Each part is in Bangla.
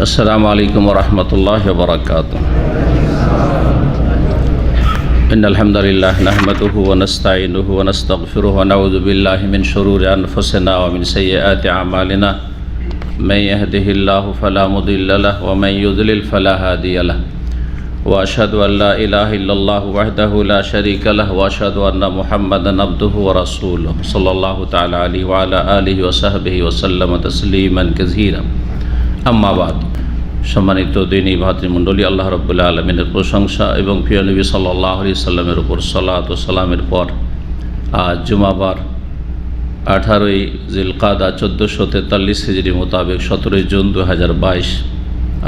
अस्सलामु अलैकुम वरहमतुल्लाहि वबरकातुहू। इन्नल हम्दुलिल्लाह नहमदुहु व नस्तईनुहु व नस्तगफिरुहु व नऊज़ु बिल्लाहि मिन शुरूरि अनफुसिना व मिन सय्यिआति अमालिना। मन यहदिहिल्लाहु फला मुदिल्ल लहु व मन युद्लिल फला हादिय लहु। व अशहदु अल्ला इलाहा इल्लल्लाहु वहदहु ला शरीका लहु व अशहदु अन्ना मुहम्मदन अब्दुहु व रसूलुहु सल्लल्लाहु तआला अलैहि व अला आलिहि व सहबिहि व सल्लम तस्लीमान कसीरा। अम्मा बाद। सम्मानित दीनी भातृमंडলী, আল্লাহ রাব্বুল আলামিনের প্রশংসা এবং প্রিয় নবী সাল্লাল্লাহু আলাইহি সাল্লামের উপর সালাত ও সালামের পর আজ জুমাবার 18ই জিলকাদা 1443 হিজরি মোতাবেক 17 জুন 2022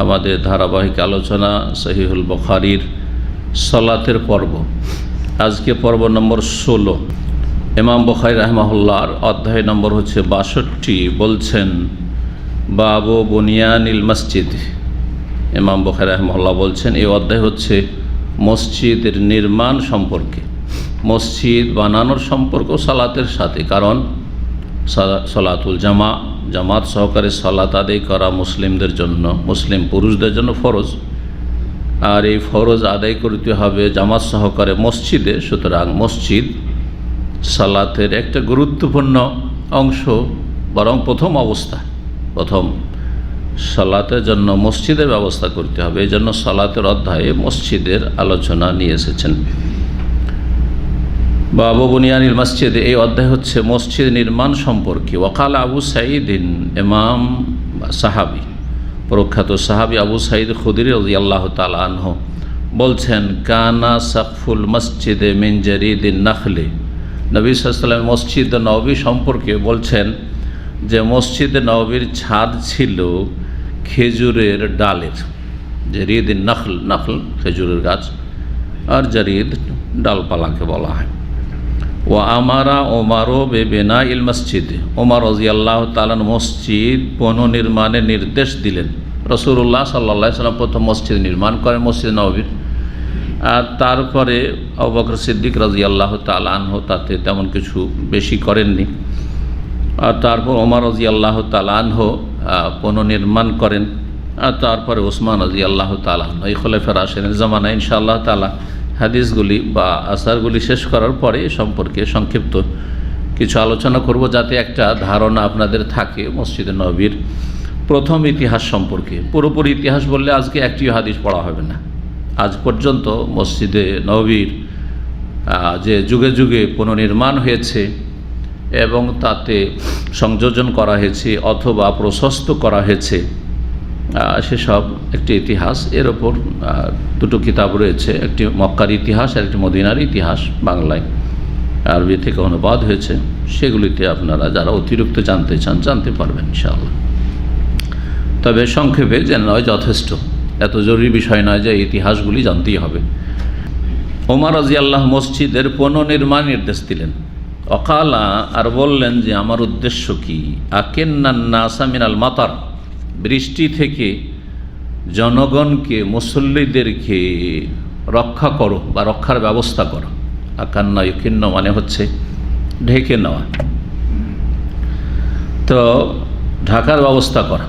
আমাদের ধারাবাহিক আলোচনা সহিহুল বুখারীর সালাতের পর্ব। আজকে পর্ব নম্বর 16। ইমাম বুখারী রাহিমাহুল্লাহর অধ্যায় নম্বর হচ্ছে 62। বলছেন বাবু বুনিয়ানিল মসজিদ। ইমাম বুখারী রাহিমাহুল্লাহ বলছেন এই অধ্যায় হচ্ছে মসজিদের নির্মাণ সম্পর্কে, মসজিদ বানানোর সম্পর্ক সালাতের সাথে। কারণ সালাতুল জামাত সহকারে সালাত আদায় করা মুসলিমদের জন্য, মুসলিম পুরুষদের জন্য ফরজ, আর এই ফরজ আদায় করতে হবে জামাত সহকারে মসজিদে। সুতরাং মসজিদ সালাতের একটা গুরুত্বপূর্ণ অংশ, বরং প্রথম সালাতের জন্য মসজিদের ব্যবস্থা করতে হবে। এই জন্য সালাতের অধ্যায়ে মসজিদের আলোচনা নিয়ে এসেছেন। বাবু বুনিয়ানিল মসজিদ, এই অধ্যায় হচ্ছে মসজিদ নির্মাণ সম্পর্কে। ওয়াকাল আবু সাঈদিন, ইমাম সাহাবী, প্রখ্যাত সাহাবী আবু সাঈদ খুদরি রাদিয়াল্লাহু তাআলা আনহু বলছেন, কানা সাকফুল মসজিদে মিন জারিদিন নাখলি। নবী সাল্লাল্লাহু আলাইহি ওয়াসাল্লাম মসজিদ নববী সম্পর্কে বলছেন যে মসজিদে নববীর ছাদ ছিল খেজুরের ডালের। জারিদিন নাখল খেজুরের গাছ, আর জারিদ ডালপালাকে বলা হয়। ও আমারা ওমারও বেবেনা ইল মসজিদে, ওমর রাদিয়াল্লাহু তাআলা মসজিদ পুনর্নির্মাণের নির্দেশ দিলেন। রাসূলুল্লাহ সাল্লাল্লাহু আলাইহি ওয়াসাল্লাম প্রথম মসজিদ নির্মাণ করেন মসজিদ নববীর, আর তারপরে আবু বকর সিদ্দিক রাদিয়াল্লাহু তাআলা আনহু তাতে তেমন কিছু বেশি করেননি। আর তারপর ওমর রাদিয়াল্লাহু তাআলা আনহু পুনর্নির্মাণ করেন, আর তারপরে ওসমান রাদিয়াল্লাহু তাআলা আনহু। এই খোলাফায়ে রাশিদিনের জামানায় ইনশাআল্লাহ তাআলা হাদিসগুলি বা আসারগুলি শেষ করার পরে সম্পর্কে সংক্ষিপ্ত কিছু আলোচনা করব, যাতে একটা ধারণা আপনাদের থাকে মসজিদে নববীর প্রথম ইতিহাস সম্পর্কে। পুরোপুরি ইতিহাস বললে আজকে একটিও হাদিস পড়া হবে না। আজ পর্যন্ত মসজিদে নববীর যে যুগে যুগে পুনর্নির্মাণ হয়েছে এবং তাতে সংযোজন করা হয়েছে অথবা প্রশস্ত করা হয়েছে, সেসব একটি ইতিহাস। এর ওপর দুটো কিতাব রয়েছে, একটি মক্কার ইতিহাস আর একটি মদিনার ইতিহাস, বাংলায় আরবি থেকে অনুবাদ হয়েছে। সেগুলিতে আপনারা যারা অতিরিক্ত জানতে চান জানতে পারবেন ইনশাআল্লাহ। তবে সংক্ষেপে জেনে নয় যথেষ্ট, এত জরুরি বিষয় নয় যে ইতিহাসগুলি জানতেই হবে। ওমর রাদিয়াল্লাহু মসজিদের পুনর্নির্মাণ নির্দেশ দিলেন। অকালা, আর বললেন যে আমার উদ্দেশ্য কি, আকেন্নান নাসা মিনাল মাতার, বৃষ্টি থেকে জনগণকে, মুসল্লিদেরকে রক্ষা করো বা রক্ষার ব্যবস্থা করো। আকান্না ইউকিন্ন মানে হচ্ছে ঢেকে নেওয়া, তো ঢাকার ব্যবস্থা করা,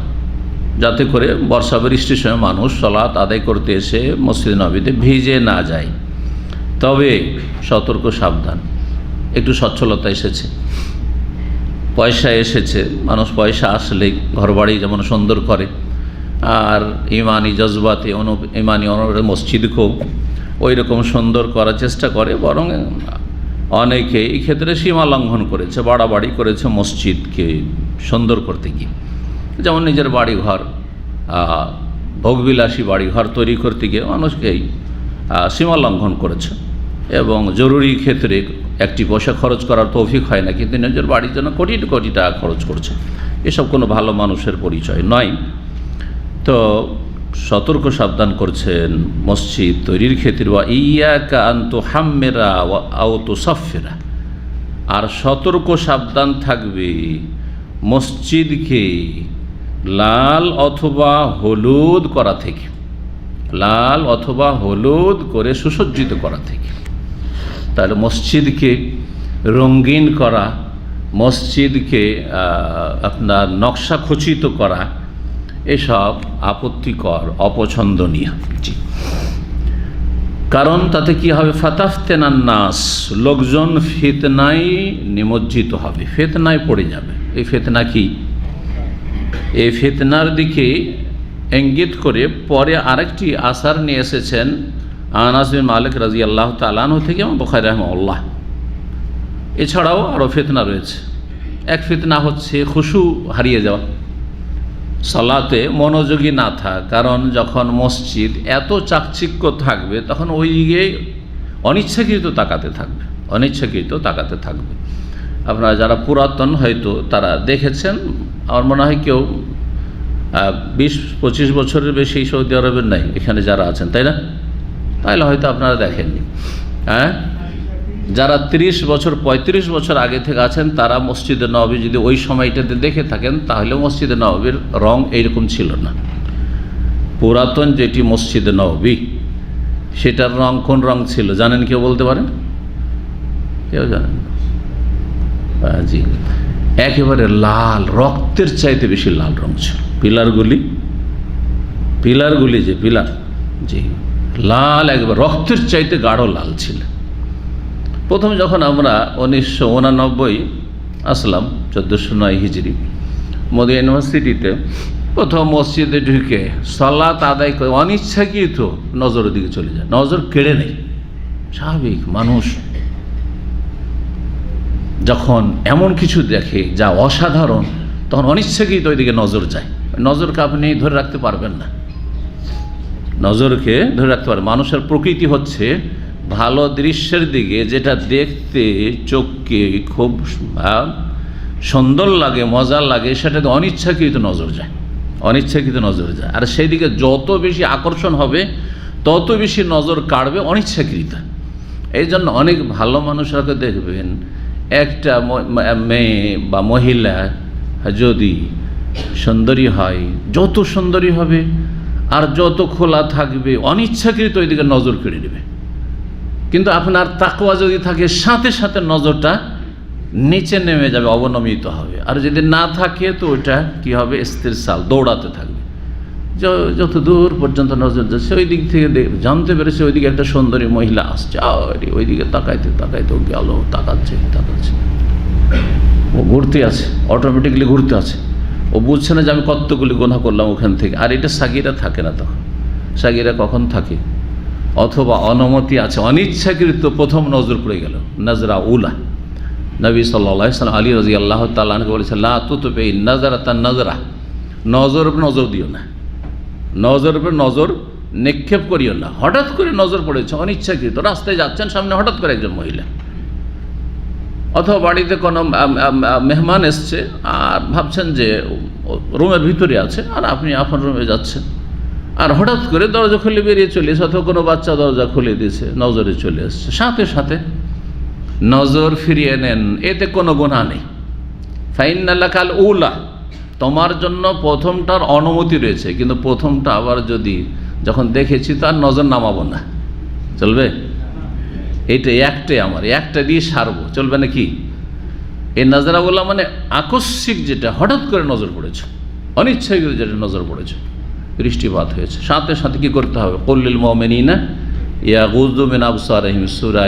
যাতে করে বর্ষা বৃষ্টির সময় মানুষ সালাত আদায় করতে এসে মসজিদ নববীতে ভিজে না যায়। তবে সতর্ক সাবধান, একটু সচ্ছলতা এসেছে, পয়সা এসেছে, মানুষ পয়সা আসলেই ঘরবাড়ি যেমন সুন্দর করে, আর ইমানি জজবাতে ইমানি অনুরাগে মসজিদকেও ওই রকম সুন্দর করার চেষ্টা করে। বরং অনেকে এই ক্ষেত্রে সীমা লঙ্ঘন করেছে, বাড়াবাড়ি করেছে মসজিদকে সুন্দর করতে গিয়ে। যেমন নিজের বাড়িঘর, ভোগবিলাসী বাড়িঘর তৈরি করতে গিয়ে মানুষকেই সীমা লঙ্ঘন করেছে, এবং জরুরি ক্ষেত্রে একটি পয়সা খরচ করার তৌফিক হয় না, কিন্তু নিজের বাড়ির জন্য কোটি কোটি টাকা খরচ করছে। এসব কোনো ভালো মানুষের পরিচয় নয়। তো সতর্ক সাবধান করছেন মসজিদ তৈরির ক্ষেত্রে। ওয়া ইয়াকা আন তুহাম্মিরা ওয়া আও তুসাফফিরা, আর সতর্ক সাবধান থাকবে মসজিদকে লাল অথবা হলুদ করা থেকে, লাল অথবা হলুদ করে সুসজ্জিত করা থেকে। তাহলে মসজিদকে রঙিন করা, মসজিদকে আপনার নকশা খচিত করা, এসব আপত্তিকর, অপছন্দনীয়। জি, কারণ তাতে কি হবে, ফাতাফতেনান নাস, লোকজন ফিতনায় নিমজ্জিত হবে, ফিতনায় পড়ে যাবে। এই ফিতনা কি? এই ফিতনার দিকে ইঙ্গিত করে পরে আরেকটি আসার নিয়ে এসেছেন আনাস বিন মালিক রাদিয়াল্লাহু তাআলা আনহু থেকে এবং বুখারী রাহিমাহুল্লাহ। এছাড়াও আরও ফিতনা রয়েছে। এক ফিতনা হচ্ছে খুশু হারিয়ে যাওয়া, সালাতে মনোযোগী না থাকা। কারণ যখন মসজিদ এত চাকচিক্য থাকবে তখন ওই দিকে অনিচ্ছাকৃত তাকাতে থাকবে, অনিচ্ছাকৃত তাকাতে থাকবে। আপনারা যারা পুরাতন হয়তো তারা দেখেছেন, আমার মনে হয় কেউ 20-25 বছরের বেশি সৌদি আরবের নাই এখানে যারা আছেন, তাই না? তাহলে হয়তো আপনারা দেখেননি। হ্যাঁ, যারা 30 বছর 35 বছর আগে থেকে আছেন তারা মসজিদে নববী যদি ওই সময়টাতে দেখে থাকেন তাহলে মসজিদে নববীর রং এইরকম ছিল না। পুরাতন যেটি মসজিদে নববী সেটার রং কোন রং ছিল জানেন? কেউ বলতে পারেন? কেউ জানেন? জি, একেবারে লাল, রক্তের চাইতে বেশি লাল রং ছিল। পিলারগুলি যে পিলার, জি, লাল, একবার রক্তের চাইতে গাঢ় লাল ছিল। প্রথম যখন আমরা 1989 আসলাম, 1409 হিজরি, মদিনা ইউনিভার্সিটিতে প্রথম মসজিদে ঢুকে সালাত আদায় করে অনিচ্ছাকৃত নজরের দিকে চলে যায়। নজর কেড়ে নেই, স্বাভাবিক মানুষ যখন এমন কিছু দেখে যা অসাধারণ তখন অনিচ্ছাকৃত ওই দিকে নজর যায়। নজরকে আপনি ধরে রাখতে পারবেন না, নজরকে ধরে রাখতে পারবেন। মানুষের প্রকৃতি হচ্ছে ভালো দৃশ্যের দিকে, যেটা দেখতে চোখকে খুব সুন্দর লাগে, মজা লাগে, সেটাতে অনিচ্ছাকৃত নজর যায়, অনিচ্ছাকৃত নজর যায়। আর সেই দিকে যত বেশি আকর্ষণ হবে তত বেশি নজর কাড়বে অনিচ্ছাকৃত। এই জন্য অনেক ভালো মানুষরাকে দেখবেন, একটা মেয়ে বা মহিলা যদি সুন্দরী হয়, যত সুন্দরী হবে আর যত খোলা থাকবে অনিচ্ছাকৃত ওই দিকে নজর কেড়ে নেবে। কিন্তু আপনার তাকওয়া যদি থাকে সাথে সাথে নজরটা নিচে নেমে যাবে, অবনমিত হবে। আর যদি না থাকে তো ওইটা কি হবে, ইস্তিরসাল, দৌড়াতে থাকবে। যত দূর পর্যন্ত নজর যাচ্ছে ওই দিক থেকে জানতে পেরেছে ওইদিকে একটা সুন্দরী মহিলা আসছে, ওই দিকে তাকাইতে তাকাইতে ও গেল, তাকাচ্ছে, ও ঘুরতে আছে, অটোমেটিকলি ঘুরতে আছে। ও বুঝছে না যে আমি কতগুলি গুনাহ করলাম ওখান থেকে। আর এটা সাগিরা থাকে না, তখন সাগিরা কখন থাকে? অথবা অনুমতি আছে, অনিচ্ছাকৃত প্রথম নজর পড়ে গেল, নজরা উলা। নবী সাল্লাল্লাহু আলাইহি ওয়াসাল্লাম আলী রাদিয়াল্লাহু তাআলা আনহু বলেছেন, লা তুতবি নাযরাতান নাযরা, নজর উপর নজর দিও না, নজর উপর নজর নিক্ষেপ করিও না। হঠাৎ করে নজর পড়েছে অনিচ্ছাকৃত, রাস্তায় যাচ্ছেন, সামনে হঠাৎ করে একজন মহিলা, অথবা বাড়িতে কোনো মেহমান এসছে আর ভাবছেন যে রুমের ভিতরে আছে আর আপনি আপনার রুমে যাচ্ছেন, আর হঠাৎ করে দরজা খুলে বেরিয়ে চলে এসে, অথবা কোনো বাচ্চা দরজা খুলে দিয়েছে, নজরে চলে এসছে, সাথে সাথে নজর ফিরিয়ে নেন, এতে কোনো গুনাহ নেই। ফাইন্না লাকাল উলা, তোমার জন্য প্রথমটার অনুমতি রয়েছে, কিন্তু প্রথমটা আবার যদি যখন দেখেছি তার নজর নামাবো না, চলবে? এইটা একটাই আমার, একটা দিয়ে সারবো, চলবে নাকি? এই নজরা বলা মানে আকস্মিক, যেটা হঠাৎ করে নজর পড়েছে, অনিচ্ছাকৃত যেটা নজর পড়েছে, বৃষ্টিপাত হয়েছে, সাথে সাথে কি করতে হবে? কুল্লিল মুমিনিনা ইয়াগুযু মিন আবসারিহিম, সূরা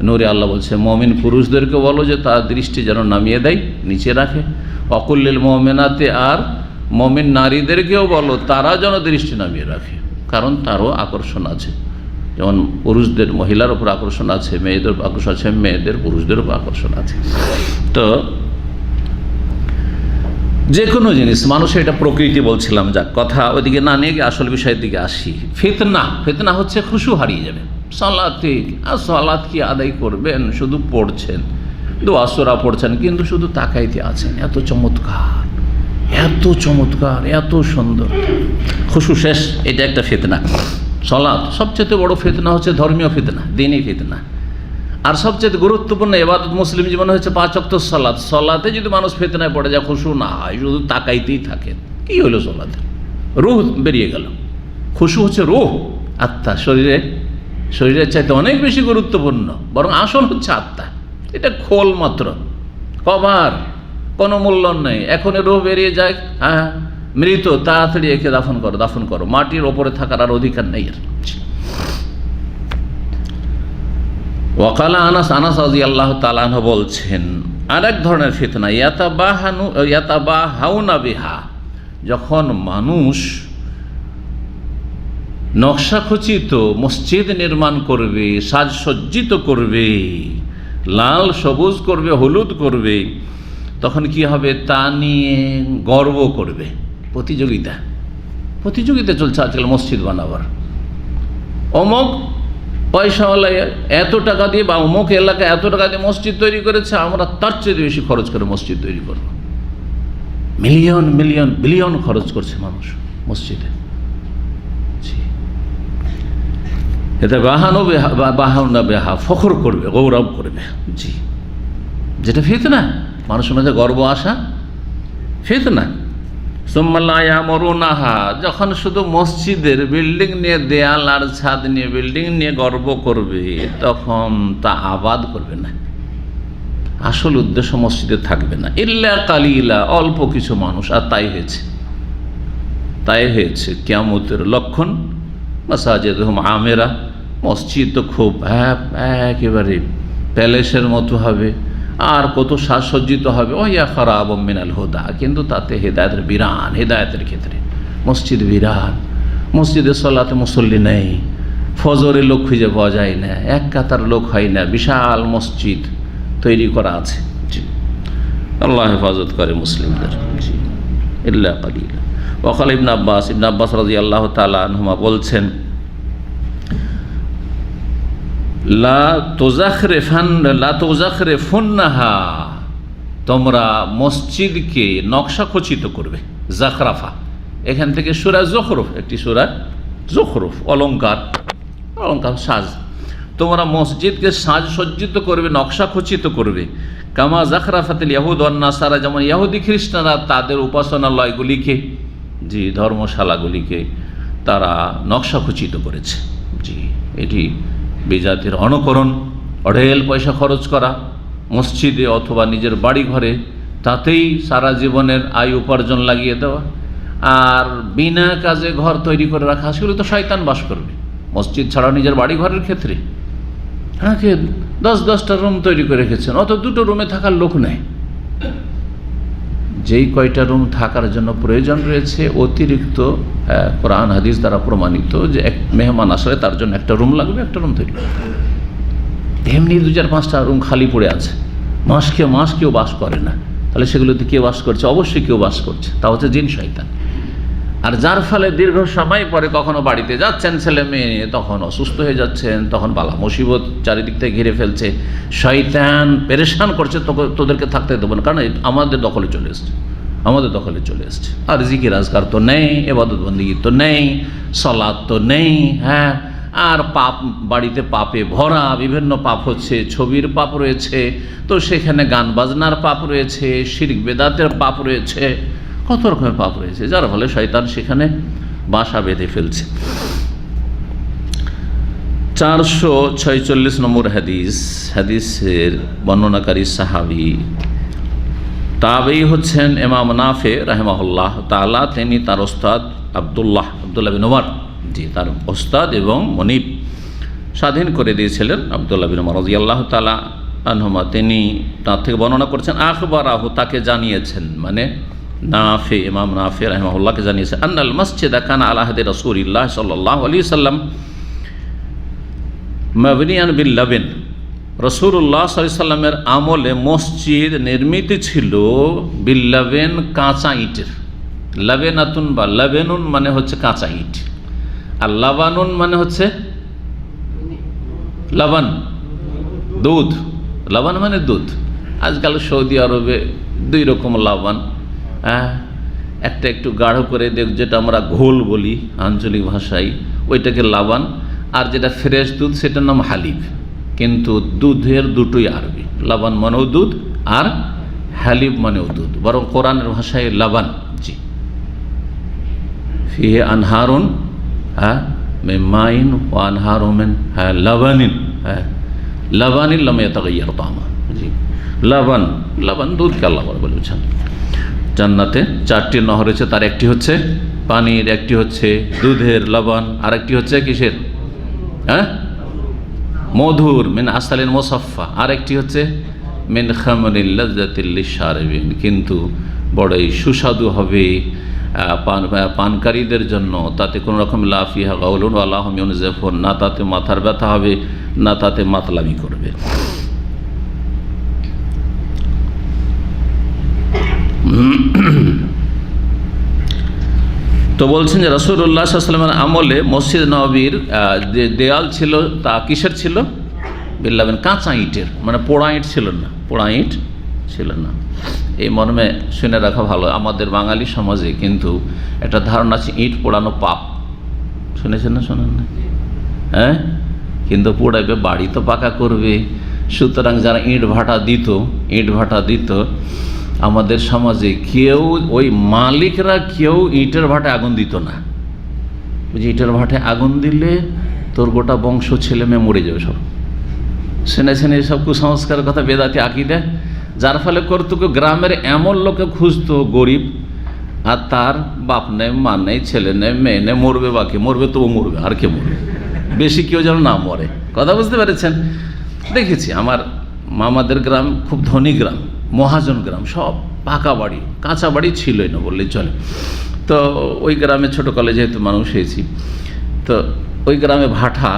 নূরে আল্লাহ বলছে মুমিন পুরুষদেরকে বলো যে তার দৃষ্টি যেন নামিয়ে দেয়, নিচে রাখে। ওয়াকুল্লিল মুমিনাতি, আর মুমিন নারীদেরকেও বলো তারা যেন দৃষ্টি নামিয়ে রাখে, কারণ তারও আকর্ষণ আছে। যেমন পুরুষদের মহিলার উপর আকর্ষণ আছে, মেয়েদের আকর্ষণ আছে, মেয়েদের পুরুষদের উপর আকর্ষণ আছে। তো যে কোনো জিনিস মানুষের এটা প্রকৃতি বলছিলাম, যাক কথা ওইদিকে না নিয়ে গিয়ে আসল বিষয়ের দিকে আসি। ফিতনা হচ্ছে খুশু হারিয়ে যাবে সালাতে। আর সালাত কি আদায় করবেন, শুধু পড়ছেন, দোয়া সূরা পড়ছেন, কিন্তু শুধু তাকাইতে আছেন, এত চমৎকার, এত চমৎকার, এত সুন্দর, খুশু শেষ। এটা একটা ফিতনা। সালাত সবচেয়ে বড় ফিতনা হচ্ছে ধর্মীয় ফিতনা, দ্বীনি ফিতনা। আর সবচেয়ে গুরুত্বপূর্ণ ইবাদত মুসলিম জীবনে হচ্ছে 5 ওয়াক্ত সালাত। সালাতে যদি মানুষ ফিতনায় পড়ে যায়, খুশু না হয়, শুধু তাকাইতেই থাকে, কি হলো সালাতে? রূহ বেরিয়ে গেল। খুশু হচ্ছে রূহ, আত্মা, শরীরের চাইতে অনেক বেশি গুরুত্বপূর্ণ, বরং আসল হচ্ছে আত্মা। এটা খোল মাত্র, কভার, কোনো মূল্য নেই। এখনই রূহ বেরিয়ে যায়, হ্যাঁ মৃত, তাড়াতাড়ি একে দাফন করো, মাটির ওপরে থাকার আর অধিকার নেই আর। ওয়াকালা আনাস রাদিয়াল্লাহু তাআলা আনহু বলছেন, আরেক ধরনের ফিতনা, ইয়াতাবাহাউনা বিহা, যখন মানুষ নকশাখচিত মসজিদ নির্মাণ করবে, সাজসজ্জিত করবে, লাল সবুজ করবে, হলুদ করবে, তখন কি হবে? তা নিয়ে গর্ব করবে। প্রতিযোগিতা চলছে আজকাল মসজিদ বানাবার। অমুক পয়সাওয়ালা এত টাকা দিয়ে বা অমুক এলাকায় এত টাকা দিয়ে মসজিদ তৈরি করেছে, আমরা তার চেয়ে বেশি খরচ করে মসজিদ তৈরি করব। মিলিয়ন মিলিয়ন বিলিয়ন খরচ করছে মানুষ মসজিদে। এতে বাহানা বেহা, ফখর করবে, গৌরব করবে। জি, যেটা ফিতনা, মানুষের মধ্যে গর্ব আসা ফিতনা। সুম্মাল্লা ইয়ামুরুনাহা, যখন শুধু মসজিদের বিল্ডিং নিয়ে, দেয়াল আর ছাদ নিয়ে, বিল্ডিং নিয়ে গর্ব করবে, তখন তা আবাদ করবে না, আসল উদ্দেশ্য মসজিদে থাকবে না। ইল্লা কালিলা, অল্প কিছু মানুষ। আর তাই হয়েছে কিয়ামতের লক্ষণ। মাসাজিদুহুম আমেরা, মসজিদ তো খুব একেবারে প্যালেসের মতো হবে, আর কত সাজসজ্জিত হবে। ওয়া খারাবুম মিনাল হুদা, কিন্তু তাতে হেদায়েতের বিরান, হেদায়েতের ক্ষেত্রে মসজিদ বিরান। মসজিদে সলাতে মুসল্লি নেই, ফজরে লোক খুঁজে পাওয়া যায় না, এক কাতার লোক হয় না, বিশাল মসজিদ তৈরি করা আছে। জি, আল্লাহ হেফাজত করে মুসলিমদের। জি, ইল্লা কালিলা। ওয়াকাল ইবনে আব্বাস রাদিয়াল্লাহু তাআলা আনহুমা বলছেন, লা তুযাখরিফুন্নাহা, তোমরা মসজিদকে নকশা খচিত করবে। জাখরাফা, এখান থেকে সূরা যুখরুফ, একটি সূরা যুখরুফ, অলংকার সাজ। তোমরা মসজিদকে সাজসজ্জিত করবে, নকশা খচিত করবে। কামা জাখরাফাতিল ইয়াহুদ ওয়ান নাসারা, যেমন ইহুদি খ্রিস্টানরা তাদের উপাসনালয়গুলিকে, জি, ধর্মশালাগুলিকে তারা নকশা খচিত করেছে। জি, এটি বিজাতির অনুকরণ। অঢেল পয়সা খরচ করা মসজিদে অথবা নিজের বাড়ি ঘরে, তাতেই সারা জীবনের আয় উপার্জন লাগিয়ে দেওয়া, আর বিনা কাজে ঘর তৈরি করে রাখা, সেগুলো তো শয়তান বাস করবে। মসজিদ ছাড়াও নিজের বাড়ি ঘরের ক্ষেত্রে হ্যাঁ 10-10টা রুম তৈরি করে রেখেছেন, অত দুটো রুমে থাকার লোক নেই। যেই কয়টা রুম থাকার জন্য প্রয়োজন রয়েছে, অতিরিক্ত কোরআন হাদিস দ্বারা প্রমাণিত যে এক মেহমান আসলে তার জন্য একটা রুম লাগবে, একটা রুম তৈরি করবে। এমনি 2-4-5টা রুম খালি পড়ে আছে, মাস কেউ বাস করে না। তাহলে সেগুলোতে কে বাস করছে? অবশ্যই কেউ বাস করছে, তা হচ্ছে জিন শয়তান। আর যার ফলে দীর্ঘ সময় পরে কখনো বাড়িতে যাচ্ছেন ছেলে মেয়ে, তখন অসুস্থ হয়ে যাচ্ছেন, তখন বালা মুসিবত চারিদিক থেকে ঘিরে ফেলছে, শয়তান পেরেশান করছে, তোদেরকে থাকতে দেবো না, কারণ আমাদের দখলে চলে এসছে। আর জিকির আজকার তো নেই, ইবাদত বন্দেগী তো নেই, সালাত তো নেই। হ্যাঁ, আর পাপ, বাড়িতে পাপে ভরা, বিভিন্ন পাপ হচ্ছে, ছবির পাপ রয়েছে, তো সেখানে গান বাজনার পাপ রয়েছে, শিরক বেদাতের পাপ রয়েছে, কত রকমের পাপ রয়েছে, যার ফলে শয়তান সেখানে বাসা বেঁধে ফেলছে। 446 নম্বর হাদিসের বর্ণনাকারী সাহাবী তাবেঈ হচ্ছেন ইমাম নাফে রাহিমাহুল্লাহ তাআলা। তিনি তার ওস্তাদ আব্দুল্লাহ বিন উমর, জি, তার ওস্তাদ এবং মনিব স্বাধীন করে দিয়েছিলেন আব্দুল্লাহ বিন উমর রাদিয়াল্লাহু তাআলা আনহুমা। তিনি তার থেকে বর্ণনা করছেন, আখবারাহু, তাকে জানিয়েছেন, মানে নাফে, ইমাম নাফে রাহিমাহুল্লাহকে জানিয়েছেন, আন্নাল মসজিদা কানা আলা আহদি রাসূলিল্লাহ সাল্লাল্লাহু আলাইহি ওয়াসাল্লাম মাবনিয়ান বিল লাবান। রাসূলুল্লাহ সাল্লাল্লাহু আলাইহি ওয়াসাল্লামের আমলে মসজিদ নির্মিত ছিল বিল লাবান, কাঁচা ইটের। লাবানাতুন বা লাবানুন মানে হচ্ছে কাঁচা ইট, আর লাবানুন মানে হচ্ছে লাবান, দুধ। লাবান মানে দুধ। আজকাল সৌদি আরবে 2 রকম লাবান, হ্যাঁ, একটা একটু গাঢ় করে যেটা আমরা ঘোল বলি আঞ্চলিক ভাষায়, ওইটাকে লাবান, আর যেটা ফ্রেশ দুধ সেটার নাম হালিব। কিন্তু দুধের দুটোই আরবি, লাবান মানেও দুধ আর হালিব মানেও দুধ, বরং কোরআনের ভাষায় লাবান। জি, ফিহে আনহারুন, হ্যাঁ, মাইন ও আনহারুমেন, হ্যাঁ, লাবানিন, হ্যাঁ, লাবানিন লাম ইয়াতাগায়্যার তা'আমুহু। জি, লাবান দুধকে আল্লাহ বলেছেন। জান্নাতে 4টি নহর রয়েছে, তার একটি হচ্ছে পানির, একটি হচ্ছে দুধের লবণ, আর একটি হচ্ছে কিসের, হ্যাঁ, মধুর, মিন আসালিন মুসাফফা, আর একটি হচ্ছে মিন খামরিল লাযযাতিল লিশারিবিন, কিন্তু বড়ই সুস্বাদু হবে পানকারীদের জন্য, তাতে কোনো রকম লা ফিহা গাউলুন ওয়ালা হুম ইউনজাফুন, না তাতে মাথার ব্যথা হবে, না তাতে মাতলামি করবে। তো বলছেন যে রাসূলুল্লাহ সাল্লাল্লাহু আলাইহি ওয়াসাল্লামের আমলে মসজিদ নববীর যে দেয়াল ছিল তা কিসের ছিল, বিল্লাবেন কাঁচা ইটের, মানে পোড়া ইট ছিল না, পোড়া ইট ছিল না। এই মর্মে শুনে রাখা ভালো, আমাদের বাঙালি সমাজে কিন্তু একটা ধারণা আছে ইট পোড়ানো পাপ, শুনেছেন না, শোনেন না? হ্যাঁ, কিন্তু পোড়াইবে, বাড়ি তো পাকা করবে। সুতরাং যারা ইট ভাটা দিত আমাদের সমাজে, কেউ ওই মালিকরা কেউ ইটের ভাটায় আগুন দিত না। বুঝি, ইটের ভাটায় আগুন দিলে তোর গোটা বংশ ছেলে মেয়ে মরে যাবে সব। শুনেছেন এইসব কুসংস্কারের কথা, বেদাতি আকিদা, যার ফলে করতো গ্রামের এমন লোকে খুঁজতো গরিব, আর তার বাপ নেই, মা নেই, ছেলে নেই, মেয়ে নেই, মরবে, বাকি মরবে তো ও মরবে, আর কে মরবে, বেশি কেউ যেন না মরে। কথা বুঝতে পেরেছেন? দেখেছি আমার মামাদের গ্রাম খুব ধনী গ্রাম, মহাজন গ্রাম, সব পাকা বাড়ি, কাঁচা বাড়ি ছিলই না বললেই চলে। তো ওই গ্রামে ছোটোকালে যেহেতু মানুষ হয়েছি, তো ওই গ্রামে ভাটা,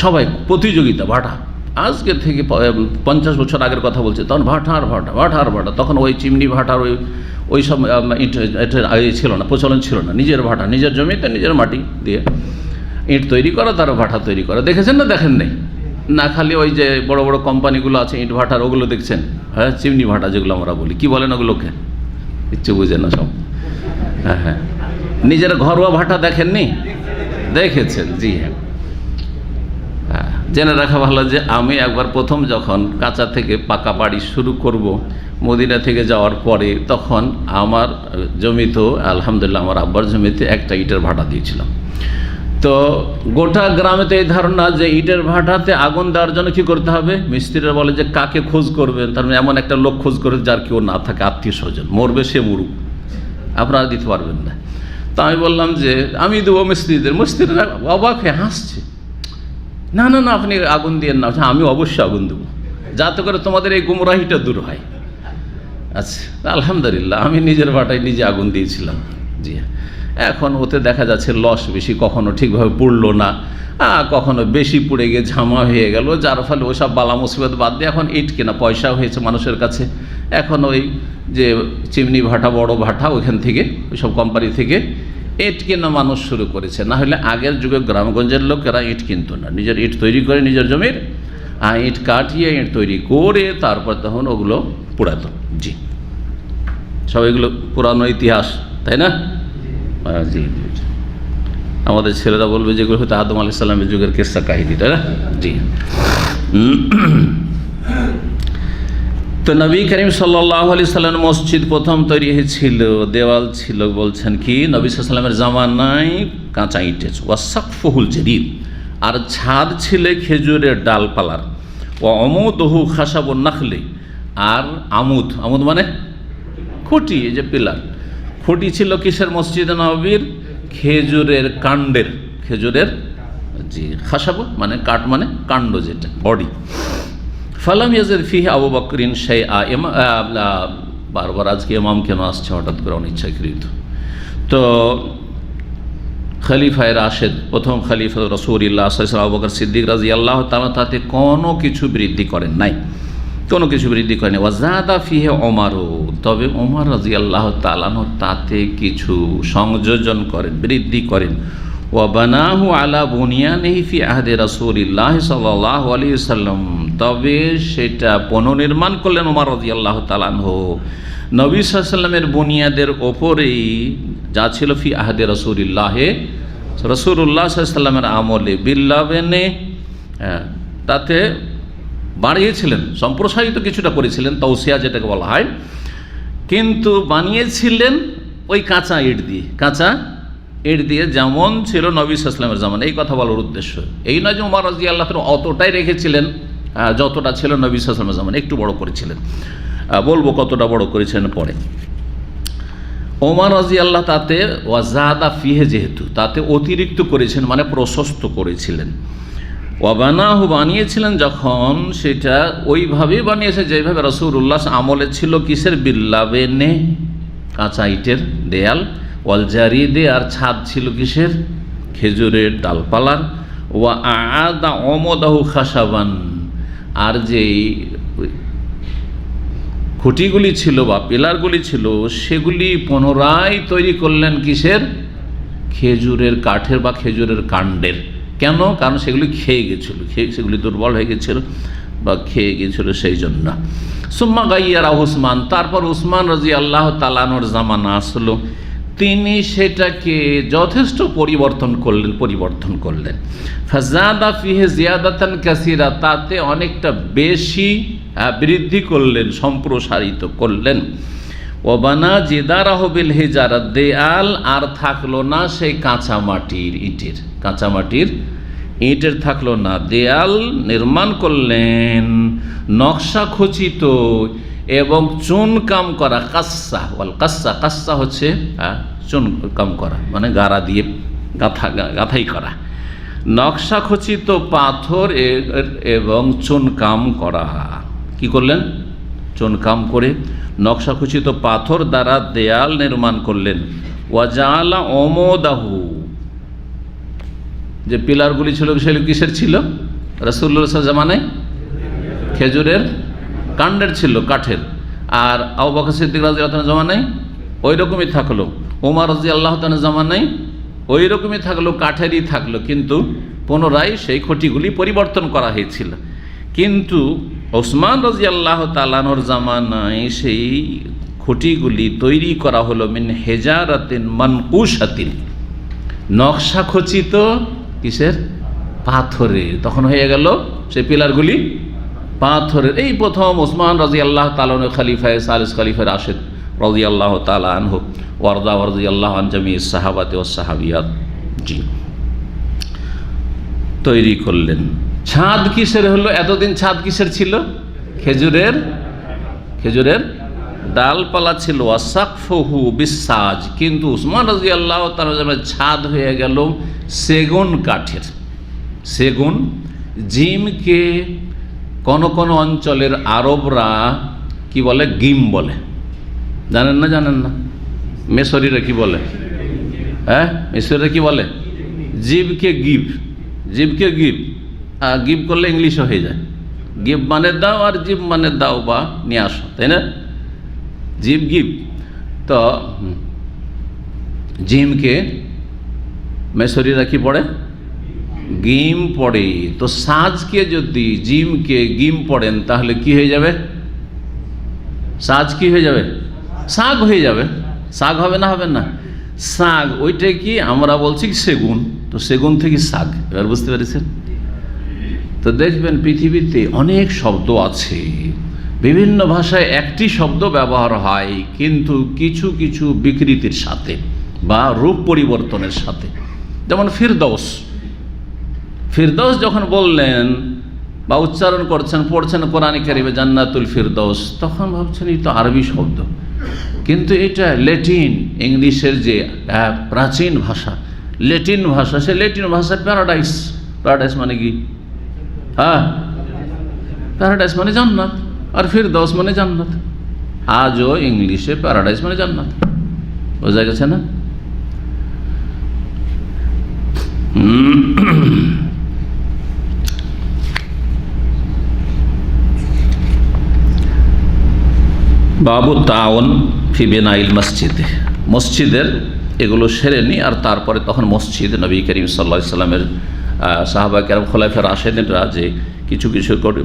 সবাই প্রতিযোগিতা, ভাটা আজকে থেকে 50 বছর আগের কথা বলছে, তখন ভাটা আর ভাটা, তখন ওই চিমনি ভাটার ওই সব ইট ছিল না, প্রচলন ছিল না। নিজের ভাটা, নিজের জমিতে নিজের মাটি দিয়ে ইট তৈরি করা, তারও ভাটা তৈরি করা। দেখেছেন না? দেখেন নেই না? খালি ওই যে বড় বড় কোম্পানিগুলো আছে ইট ভাটার, ওগুলো দেখছেন? হ্যাঁ, চিমনি ভাটা যেগুলো আমরা বলি, কি বলেন ওগুলোকে? কিচ্ছু বুঝে না সব। হ্যাঁ, নিজের ঘরোয়া ভাটা দেখেননি? দেখেছেন? জি হ্যাঁ। জেনে রাখা ভালো যে আমি একবার প্রথম যখন কাঁচা থেকে পাকা বাড়ি শুরু করব মদিনা থেকে যাওয়ার পরে, তখন আমার জমিতে, আলহামদুলিল্লাহ আমার আব্বার জমিতে একটা ইটের ভাটা দিয়েছিলাম। তো গোটা গ্রামেতে এই ধারণা যে ইটের ভাটাতে আগুন দেওয়ার জন্য কী করতে হবে, মিস্ত্রিরা বলে যে কাকে খোঁজ করবেন, তার মানে এমন একটা লোক খোঁজ করে যার কেউ না থাকে, আত্মীয় স্বজন, মরবে সে মরুক, আপনারা দিতে পারবেন না। তা আমি বললাম যে আমি দেবো মিস্ত্রিদের। মিস্ত্রিরা অবাক হয়ে হাসছে, না না না, আপনি আগুন দিয়েন না। আমি অবশ্যই আগুন দেবো, যাতে করে তোমাদের এই গুমরাহিটা দূর হয়। আচ্ছা, আলহামদুলিল্লাহ আমি নিজের ভাটায় নিজে আগুন দিয়েছিলাম। জি হ্যাঁ। এখন ওতে দেখা যাচ্ছে লস বেশি, কখনো ঠিকভাবে পুড়লো না, কখনো বেশি পুড়ে গিয়ে ঝামা হয়ে গেল, যার ফলে ওসব বালা মুসিবত বাদ দিয়ে এখন ইট কেনা পয়সা হয়েছে মানুষের কাছে। এখন ওই যে চিমনি ভাটা, বড় ভাটা, ওইখান থেকে, ওইসব কোম্পানি থেকে ইট কেনা মানুষ শুরু করেছে। না হলে আগের যুগে গ্রামগঞ্জের লোকেরা ইট কিনতো না, নিজের ইট তৈরি করে নিজের জমির ইট কাটিয়ে ইট তৈরি করে তারপর তখন ওগুলো পোড়াতো। জি, সব এগুলো পুরানো ইতিহাস, তাই না? জি, আমাদের ছেলেরা বলবে যেগুলো হয়তো আদম আলাইহিস সালামের যুগের কিসসা কাহিনী, তাই না? জি। তো নবী করিম সাল্লাল্লাহু আলাইহি সাল্লামের মসজিদ প্রথম তৈরি হয়েছিল, দেওয়াল ছিল বলছেন কি নবী সাল্লাল্লাহু আলাইহি সাল্লামের জামানায় কাঁচা ইটের, ওয়াসাকফুহুল জাদীদ, আর ছাদ ছিল খেজুরের ডালপালার, ও আমুদহু খাসাবুন নাখলি, আর আমুদ, আমুদ মানে খুঁটি, এই যে পিলার, খুঁটি ছিল কিসের, মসজিদে নববীর খেজুরের কাণ্ডের, খেজুরের, জি, খাসাবু মানে কাঠ, মানে কাণ্ড, যেটা বডি। ফালাম ইয়াজিদ ফিহি আবু বকরিন শাইআ, বারবার আজকে ইমাম কেন আসছে হঠাৎ করে অনিচ্ছাকৃত। তো খলিফায়ে রাশেদ, প্রথম খলিফা রাসূলুল্লাহ সাল্লাল্লাহু আলাইহি ওয়াসাল্লাম আবু বকর সিদ্দিক রাদিয়াল্লাহু তাআলা তাতে কোনো কিছু বৃদ্ধি করেন নাই, কোনো কিছু বৃদ্ধি করেনি। ওয়াজাদা ফিহি ওমরও, তবে ওমর রাদিয়াল্লাহু তাআলা তাতে কিছু সংযোজন করেন, বৃদ্ধি করেন। ওয়া বানাহু আলা বুনিয়ানিহি ফি আহদি রাসূলিল্লাহ সাল্লাল্লাহু আলাইহি ওয়াসাল্লাম, তবে সেটা পুনর্নির্মাণ করলেন ওমর রাদিয়াল্লাহু তাআলা আনহু নবী সাল্লাল্লাহু আলাইহি ওয়াসাল্লামের বুনিয়াদের ওপরেই, যা ছিল ফি আহদি রাসূলিল্লাহ, রাসূলুল্লাহ সাল্লাল্লাহু আলাইহি ওয়াসাল্লামের আমলে, বিল্লাবেনে, তাতে বাড়িয়েছিলেন, সম্প্রসারিত কিছুটা করেছিলেন, তাওসিয়া যেটাকে বলা হয়, কিন্তু বানিয়েছিলেন ওই কাঁচা ইট দিয়ে, কাঁচা ইট দিয়ে, যেমন ছিল নবী সাল্লাল্লাহু আলাইহি ওয়াসাল্লামের জামানায়। এই কথা বলার উদ্দেশ্য এই নয় যে ওমর রাদিয়াল্লাহু তাআলা অতটাই রেখেছিলেন যতটা ছিল নবী সাল্লাল্লাহু আলাইহি ওয়াসাল্লামের জামানায়, একটু বড় করেছিলেন। বলবো কতটা বড় করেছেন পরে। ওমর রাদিয়াল্লাহু তাতে ওয়াজাদা ফিহে, যেহেতু তাতে অতিরিক্ত করেছেন মানে প্রশস্ত করেছিলেন। ওয়াবানাহু বানিয়েছিলেন যখন, সেটা ওইভাবেই বানিয়েছে যেভাবে রাসূলুল্লাহ আমলে ছিল। কিসের? বিল্লাবেনে, কাঁচা ইটের দেয়াল। ওয়াল জারিদে, আর ছাদ ছিল কিসের? খেজুরের ডালপালার। ওয়া আদা অমদাহু খাসাবান, আর যেই খুঁটিগুলি ছিল বা পিলারগুলি ছিল সেগুলি পুনরায় তৈরি করলেন কিসের? খেজুরের কাঠের বা খেজুরের কাণ্ডের। কেন? কারণ সেগুলি খেয়ে গেছিল, সেগুলি দুর্বল হয়ে গেছিল বা খেয়ে গিয়েছিল, সেই জন্য। সুম্মা গাইয়ারা উসমান, তারপর উসমান রাদিয়াল্লাহু তাআলা আনহুর জামানা আসলো, তিনি সেটাকে যথেষ্ট পরিবর্তন করলেন। ফাজাদা ফিহে জিয়াদাতান কাসীরা, তাতে অনেকটা বেশি বৃদ্ধি করলেন, সম্প্রসারিত করলেন। ওবানা জিদারাহু বিল হিজারা, দেয়াল আর থাকলো না সেই কাঁচামাটির ইটের থাকলো না, দেয়াল নির্মাণ করলেন নকশা খচিত এবং চুন কাম করা। কাস্সা হচ্ছে চুন কাম করা, মানে গাড়া দিয়ে গাঁথাই করা। নকশা খচিত পাথর এবং চুন কাম করা। কি করলেন? চুন কাম করে নকশা খচিত পাথর দ্বারা দেয়াল নির্মাণ করলেন। ওয়াজালা অমদাহু, যে পিলারগুলি ছিল সেগুলো কিসের ছিল? রাসূলুল্লাহ জামানায় খেজুরের কাণ্ডের ছিল, কাঠের। আর আবু বকর সিদ্দিক রাদিয়াল্লাহু আনহু জামানায় ওই রকমই থাকলো। ওমর রাদিয়াল্লাহু আনহু জামানায় ওই রকমই থাকলো, কাঠেরই থাকলো, কিন্তু পুনরায় সেই খুঁটিগুলি পরিবর্তন করা হয়েছিল। কিন্তু ওসমান রাদিয়াল্লাহু তাআলা আনহুর জামানায় সেই খুঁটিগুলি তৈরি করা হলো মিন হেজারাতিন মানকুশাতিন, নকশা খচিত কিসের? পাথরের। তখন হয়ে গেল সেই পিলারগুলি পাথরের। এই প্রথম ওসমান রাদিয়াল্লাহু তাআলা আনহু খলিফায়ে সালিস, খলিফায়ে রাশিদ রাদিয়াল্লাহু তাআলা আনহু ওয়ারদা রাদিয়াল্লাহু আন জামিইস সাহাবাতে ওয়াস সাহাবিয়াত জি তৈরি করলেন। ছাদ কিসের হলো? এতদিন ছাদ কিসের ছিল? খেজুরের ডালপালা ছিল। ওয়াসাকফুহু বিসাজ, কিন্তু উসমান রাদিয়াল্লাহু তাআলা ছাদ হয়ে গেল সেগুন কাঠের। সেগুন, জিমকে কোন কোন অঞ্চলের আরবরা কি বলে? গিম বলে। জানেন না? মেসরিরা কি বলে? মেসরিরা কি বলে? জিবকে গিভ গিভ করলে ইংলিশও হয়ে যায়। গিভ মানে দাও, আর জিব মানে দাও বা নিয়ে আসো, তাই না? জিব গিভ। তো জিমকে মেসরিরা কি পড়ে? গিম পড়ে। তো সাজকে যদি জিমকে গিম পড়েন তাহলে কি হয়ে যাবে? সাজ কি হয়ে যাবে? শাক হয়ে যাবে। শাক হবে না? শাক, ওইটা কি আমরা বলছি সেগুন, তো সেগুন থেকে শাক। এবার বুঝতে পেরেছেন? তো দেখবেন পৃথিবীতে অনেক শব্দ আছে, বিভিন্ন ভাষায় একটি শব্দ ব্যবহার হয়, কিন্তু কিছু কিছু বিকৃতির সাথে বা রূপ পরিবর্তনের সাথে। যেমন ফিরদৌস যখন বললেন বা উচ্চারণ করছেন, পড়ছেন কোরআনে কারিমে জান্নাতুল ফিরদৌস, তখন ভাবছেন এই তো আরবি শব্দ, কিন্তু এটা ল্যাটিন, ইংলিশের যে প্রাচীন ভাষা, ল্যাটিন ভাষা, সে ল্যাটিন ভাষায় প্যারাডাইস মানে কি? প্যারাডাইস মানে জান্নাত, আর ফিরদৌস মানে জান্নাত। আজও ইংলিশে প্যারাডাইস মানে জান্নাত। বোঝা গেছে না? বাবু তাওন ফি বিনাইল মসজিদে, মসজিদের এগুলো সেরে নি, আর তারপরে তখন মসজিদ নবী করিম সাল্লাল্লাহু আলাইহি সাল্লামের সাহাবা কেরাম খোলাফায়ে রাশেদিনরা যে কিছু